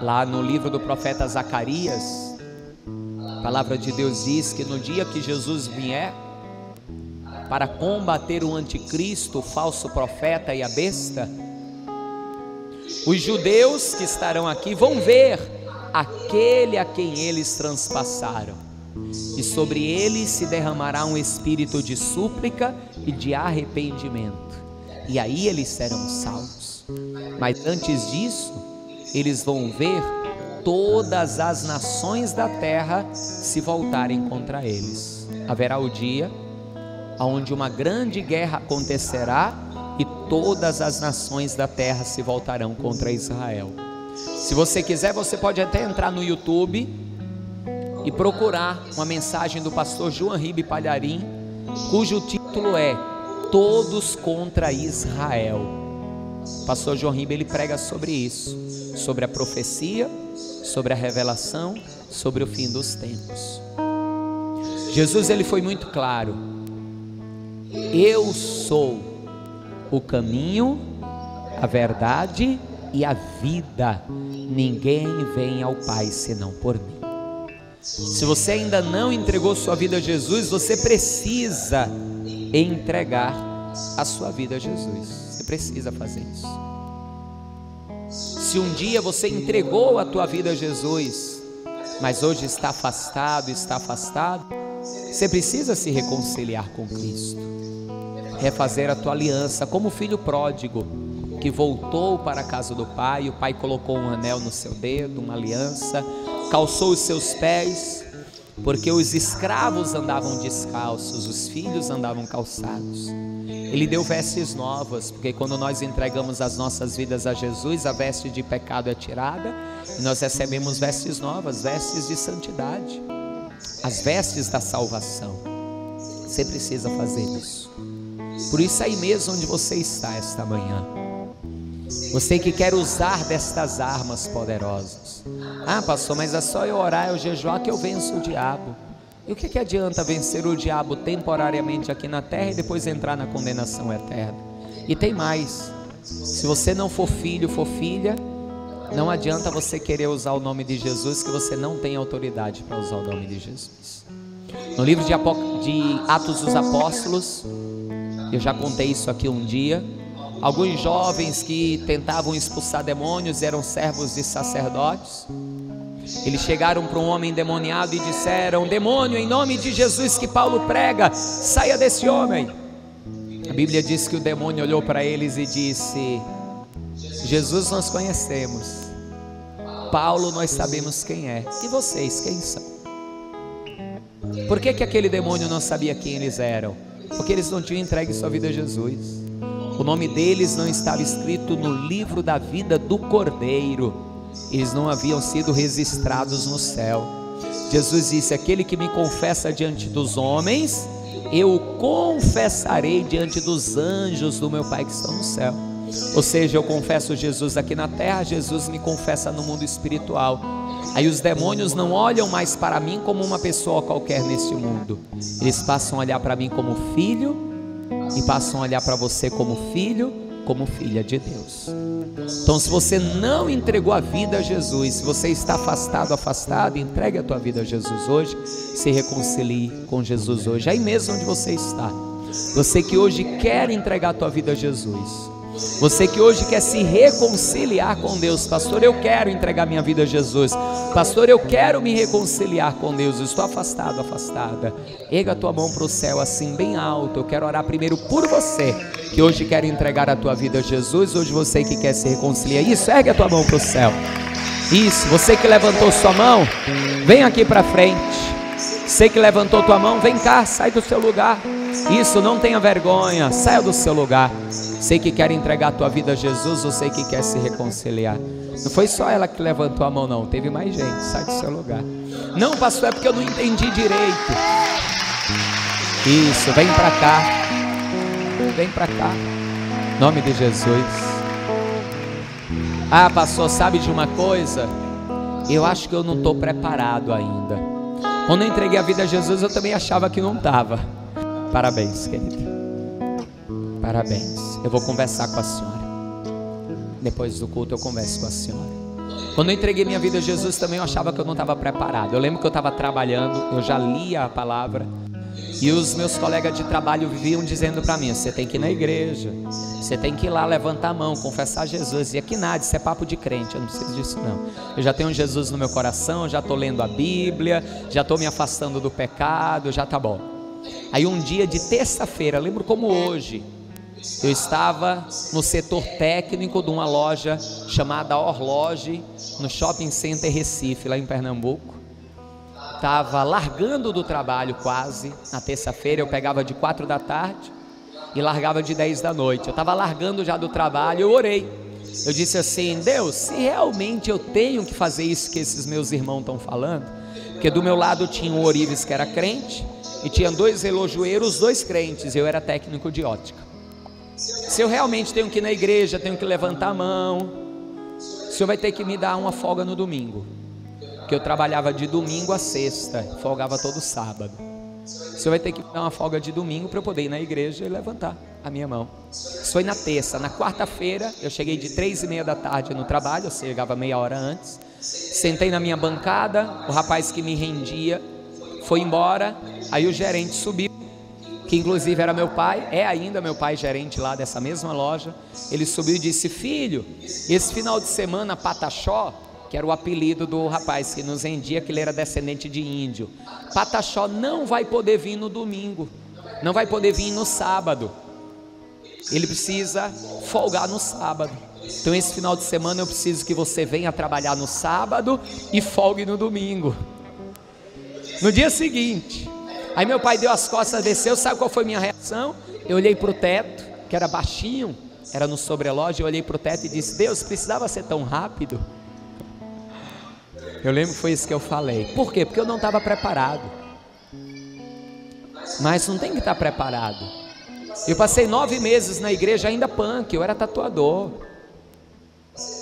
Lá no livro do profeta A palavra de Deus diz que no dia que Jesus vier, para combater o anticristo, o falso profeta e a besta? Os judeus que estarão aqui vão ver aquele a quem eles transpassaram, e sobre eles se derramará um espírito de súplica e de arrependimento, e aí eles serão salvos. Mas antes disso, eles vão ver todas as nações da terra se voltarem contra eles. Haverá o dia onde uma grande guerra acontecerá e todas as nações da terra se voltarão contra Israel. Se você quiser, você pode até entrar no YouTube e procurar uma mensagem do pastor João Ribe Palharim, cujo título é Todos contra Israel. O pastor João Ribe, ele prega sobre isso, sobre a profecia, sobre a revelação, sobre o fim dos tempos. Jesus, ele foi muito claro: eu sou o caminho, a verdade e a vida, ninguém vem ao Pai senão por mim. Se você ainda não entregou sua vida a Jesus, você precisa entregar a sua vida a Jesus. Você precisa fazer isso. Se um dia você entregou a tua vida a Jesus, mas hoje está afastado, você precisa se reconciliar com Cristo, refazer a tua aliança, como o filho pródigo que voltou para a casa do pai. O pai colocou um anel no seu dedo, uma aliança, calçou os seus pés, porque os escravos andavam descalços, os filhos andavam calçados. Ele deu vestes novas, porque quando nós entregamos as nossas vidas a Jesus, a veste de pecado é tirada e nós recebemos vestes novas, vestes de santidade, as vestes da salvação. Você precisa fazer isso. Por isso, aí mesmo onde você está esta manhã, você que quer usar destas armas poderosas: ah, pastor, mas é só eu orar, eu jejuar que eu venço o diabo. E o que adianta vencer o diabo temporariamente aqui na terra e depois entrar na condenação eterna? E tem mais: se você não for filho, for filha, não adianta você querer usar o nome de Jesus, que você não tem autoridade para usar o nome de Jesus. No livro de Atos dos Apóstolos, eu já contei isso aqui um dia, alguns jovens que tentavam expulsar demônios, eram servos de sacerdotes. Eles chegaram para um homem endemoniado e disseram: demônio, em nome de Jesus que Paulo prega, saia desse homem. A Bíblia diz que o demônio olhou para eles e disse: Jesus nós conhecemos, Paulo nós sabemos quem é, e vocês quem são? Por que aquele demônio não sabia quem eles eram? Porque eles não tinham entregue sua vida a Jesus. O nome deles não estava escrito no livro da vida do Cordeiro. Eles não haviam sido registrados no céu. Jesus disse: aquele que me confessa diante dos homens, eu o confessarei diante dos anjos do meu Pai que estão no céu. Ou seja, eu confesso Jesus aqui na terra, Jesus me confessa no mundo espiritual. Aí os demônios não olham mais para mim como uma pessoa qualquer neste mundo. Eles passam a olhar para mim como filho, e passam a olhar para você como filho, como filha de Deus. Então, se você não entregou a vida a Jesus, se você está afastado, entregue a tua vida a Jesus hoje, se reconcilie com Jesus hoje, aí mesmo onde você está. Você que hoje quer entregar a tua vida a Jesus, você que hoje quer se reconciliar com Deus: pastor, eu quero entregar minha vida a Jesus, pastor, eu quero me reconciliar com Deus, eu estou afastada. Erga a tua mão para o céu assim bem alto. Eu quero orar primeiro por você que hoje quer entregar a tua vida a Jesus. Hoje você que quer se reconciliar, isso, ergue a tua mão para o céu. Isso, você que levantou sua mão, vem aqui para frente. Você que levantou tua mão, vem cá, sai do seu lugar. Isso, não tenha vergonha, saia do seu lugar. Você que quer entregar a tua vida a Jesus, você que quer se reconciliar. Não foi só ela que levantou a mão não, teve mais gente. Sai do seu lugar. Não, pastor, é porque eu não entendi direito. Isso, vem para cá. Vem para cá, em nome de Jesus. Ah, pastor, sabe de uma coisa? Eu acho que eu não estou preparado ainda. Quando eu entreguei a vida a Jesus, eu também achava que não estava. Parabéns, querido. Parabéns. Eu vou conversar com a senhora. Depois do culto eu converso com a senhora. Quando eu entreguei minha vida a Jesus também eu achava que eu não estava preparado. Eu lembro que eu estava trabalhando, eu já lia a palavra, E os meus colegas de trabalho viviam dizendo para mim: você tem que ir na igreja, você tem que ir lá levantar a mão, confessar Jesus. E aqui nada, isso é papo de crente, eu não preciso disso não. Eu já tenho Jesus no meu coração, já estou lendo a Bíblia, já estou me afastando do pecado, já está bom. Aí um dia de terça-feira, lembro como hoje, eu estava no setor técnico de uma loja chamada Orloge, no Shopping Center Recife, lá em Pernambuco. Estava largando do trabalho quase, na terça-feira eu pegava de 4 da tarde e largava de 10 da noite. Eu estava largando já do trabalho, eu orei. Eu disse assim: Deus, se realmente eu tenho que fazer isso que esses meus irmãos estão falando, porque do meu lado tinha o Orives que era crente, e tinha 2 relojoeiros, 2 crentes, eu era técnico de ótica. Se eu realmente tenho que ir na igreja, tenho que levantar a mão, o Senhor vai ter que me dar uma folga no domingo, porque eu trabalhava de domingo a sexta, folgava todo sábado. O Senhor vai ter que me dar uma folga de domingo para eu poder ir na igreja e levantar a minha mão. Isso foi na terça. Na quarta-feira eu cheguei de 3:30 da tarde no trabalho, eu chegava meia hora antes, sentei na minha bancada, o rapaz que me rendia foi embora. Aí o gerente subiu, que inclusive era meu pai, é ainda meu pai gerente lá dessa mesma loja. Ele subiu e disse: filho, esse final de semana Pataxó, que era o apelido do rapaz que nos rendia, que ele era descendente de índio, Pataxó não vai poder vir no domingo, não vai poder vir no sábado, ele precisa folgar no sábado. Então esse final de semana eu preciso que você venha trabalhar no sábado e folgue no domingo. No dia seguinte, aí meu pai deu as costas, desceu. Sabe qual foi minha reação? Eu olhei para o teto, que era baixinho, era no sobrelógio. Eu olhei para o teto e disse: Deus, precisava ser tão rápido? Eu lembro que foi isso que eu falei. Por quê? Porque eu não estava preparado. Mas não tem que estar preparado. Eu passei 9 meses na igreja ainda punk, eu era tatuador.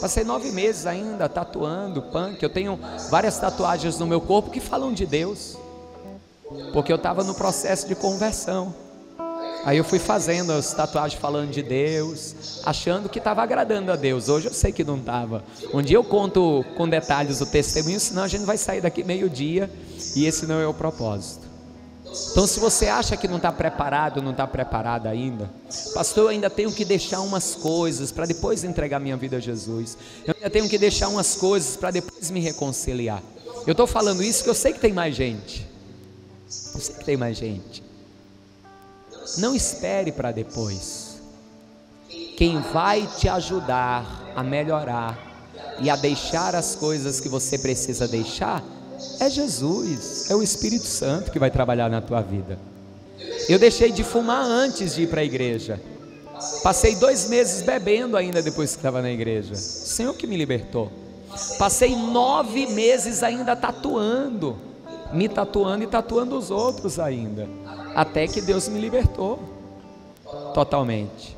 Passei 9 meses ainda tatuando punk. Eu tenho várias tatuagens no meu corpo que falam de Deus, porque eu estava no processo de conversão. Aí eu fui fazendo as tatuagens falando de Deus, achando que estava agradando a Deus. Hoje eu sei que não estava. Um dia eu conto com detalhes o testemunho, senão a gente vai sair daqui meio-dia, e esse não é o propósito. Então, se você acha que não está preparado, não está preparada ainda, pastor, eu ainda tenho que deixar umas coisas para depois entregar minha vida a Jesus. Eu ainda tenho que deixar umas coisas para depois me reconciliar. Eu estou falando isso porque eu sei que tem mais gente. Eu sei que tem mais gente. Não espere para depois. Quem vai te ajudar a melhorar e a deixar as coisas que você precisa deixar é Jesus, é o Espírito Santo que vai trabalhar na tua vida. Eu deixei de fumar antes de ir para a igreja. Passei 2 meses bebendo ainda depois que estava na igreja. O Senhor que me libertou. Passei 9 meses ainda tatuando, me tatuando e tatuando os outros ainda, até que Deus me libertou totalmente.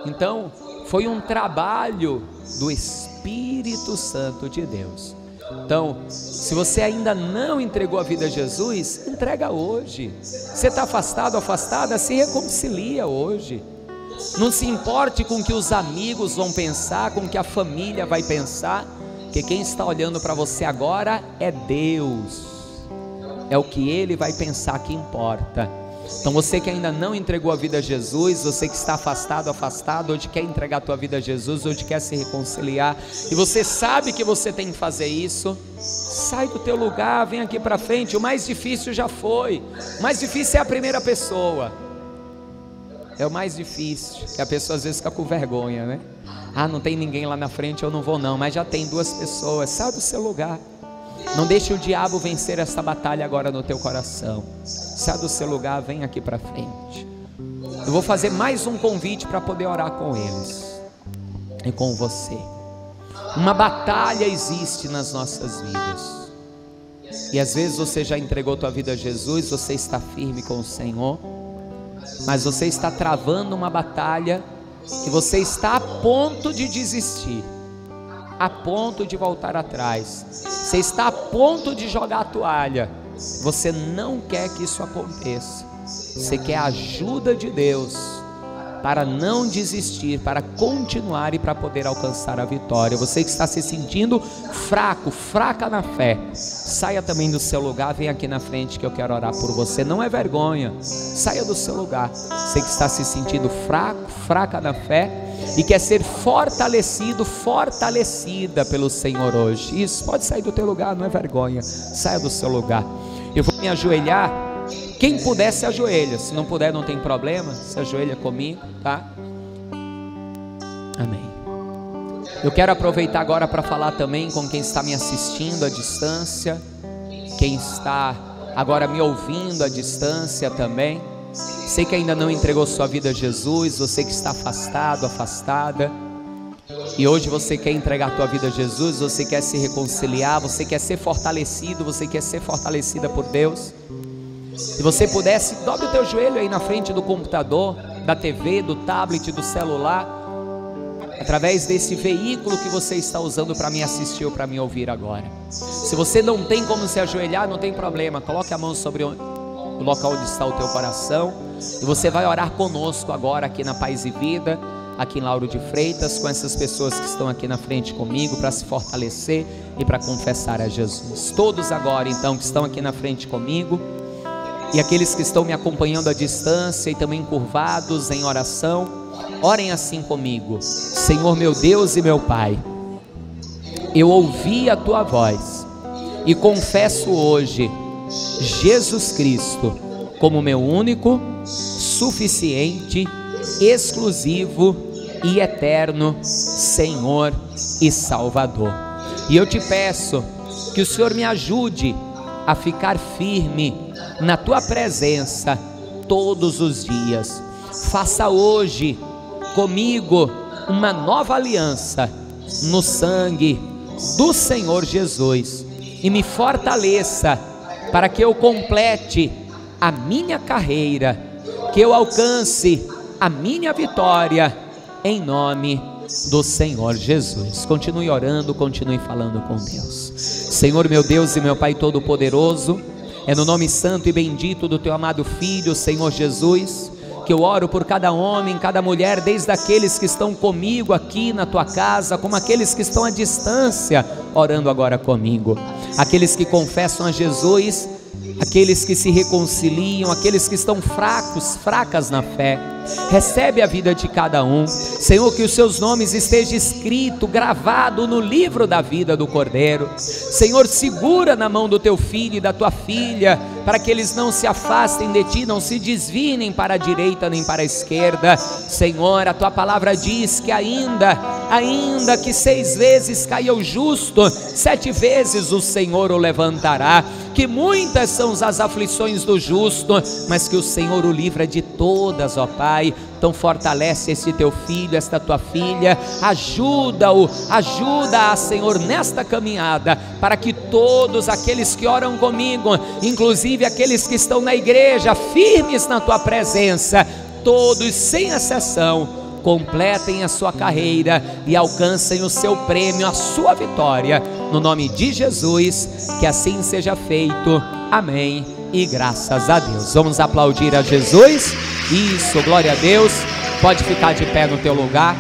Então foi um trabalho do Espírito Santo de Deus. Então, se você ainda não entregou a vida a Jesus, entrega hoje. Você está afastado, afastada, se reconcilia hoje. Não se importe com o que os amigos vão pensar, com o que a família vai pensar, porque quem está olhando para você agora é Deus. É o que Ele vai pensar que importa. Então você que ainda não entregou a vida a Jesus, você que está afastado, afastado, hoje quer entregar a tua vida a Jesus, hoje quer se reconciliar, e você sabe que você tem que fazer isso, sai do teu lugar, vem aqui para frente. O mais difícil já foi. O mais difícil é a primeira pessoa. É o mais difícil, que a pessoa às vezes fica com vergonha, né? Ah, não tem ninguém lá na frente, eu não vou não, mas já tem 2 pessoas. Sai do seu lugar. Não deixe o diabo vencer essa batalha agora no teu coração. Sai do seu lugar, vem aqui para frente. Eu vou fazer mais um convite para poder orar com eles e com você. Uma batalha existe nas nossas vidas, e às vezes você já entregou tua vida a Jesus, você está firme com o Senhor, mas você está travando uma batalha que você está a ponto de desistir, a ponto de voltar atrás. Você está a ponto de jogar a toalha. Você não quer que isso aconteça. Você quer a ajuda de Deus para não desistir, para continuar e para poder alcançar a vitória. Você que está se sentindo fraco, fraca na fé, saia também do seu lugar, vem aqui na frente que eu quero orar por você. Não é vergonha, saia do seu lugar. Você que está se sentindo fraco, fraca na fé e quer ser fortalecido, fortalecida pelo Senhor hoje. Isso, pode sair do teu lugar, não é vergonha, saia do seu lugar. Eu vou me ajoelhar. Quem puder se ajoelha, se não puder não tem problema, se ajoelha comigo, tá? Amém. Eu quero aproveitar agora para falar também com quem está me assistindo à distância, quem está agora me ouvindo à distância também. Sei que ainda não entregou sua vida a Jesus, você que está afastado, afastada, e hoje você quer entregar a tua vida a Jesus, você quer se reconciliar, você quer ser fortalecido, você quer ser fortalecida por Deus. Se você pudesse, dobre o teu joelho aí na frente do computador, da TV, do tablet, do celular, através desse veículo que você está usando para me assistir ou para me ouvir agora. Se você não tem como se ajoelhar, não tem problema, coloque a mão sobre o local onde está o teu coração e você vai orar conosco agora aqui na Paz e Vida, aqui em Lauro de Freitas, com essas pessoas que estão aqui na frente comigo para se fortalecer e para confessar a Jesus. Todos agora então que estão aqui na frente comigo, e aqueles que estão me acompanhando à distância e também curvados em oração, orem assim comigo. Senhor meu Deus e meu Pai, eu ouvi a tua voz e confesso hoje Jesus Cristo como meu único, suficiente, exclusivo e eterno Senhor e Salvador. E eu te peço que o Senhor me ajude a ficar firme na tua presença todos os dias. Faça hoje comigo uma nova aliança no sangue do Senhor Jesus e me fortaleça para que eu complete a minha carreira, que eu alcance a minha vitória em nome do Senhor Jesus. Continue orando, continue falando com Deus. Senhor meu Deus e meu Pai Todo-Poderoso, é no nome santo e bendito do teu amado Filho, Senhor Jesus, que eu oro por cada homem, cada mulher, desde aqueles que estão comigo aqui na tua casa, como aqueles que estão à distância, orando agora comigo, aqueles que confessam a Jesus, aqueles que se reconciliam, aqueles que estão fracos, fracas na fé. Recebe a vida de cada um, Senhor, que os seus nomes estejam escritos, gravado no livro da vida do Cordeiro. Senhor, segura na mão do teu filho e da tua filha, para que eles não se afastem de ti, não se desviem nem para a direita nem para a esquerda. Senhor, a tua palavra diz que ainda que 6 vezes caia o justo, 7 vezes o Senhor o levantará. Que muitas são as aflições do justo, mas que o Senhor o livra de todas, ó Pai. Então fortalece esse teu filho, esta tua filha, ajuda-o, ajuda-a, Senhor, nesta caminhada, para que todos aqueles que oram comigo, inclusive aqueles que estão na igreja, firmes na tua presença, todos sem exceção, completem a sua carreira e alcancem o seu prêmio, a sua vitória, no nome de Jesus, que assim seja feito, amém e graças a Deus. Vamos aplaudir a Jesus. Isso, glória a Deus. Pode ficar de pé no teu lugar.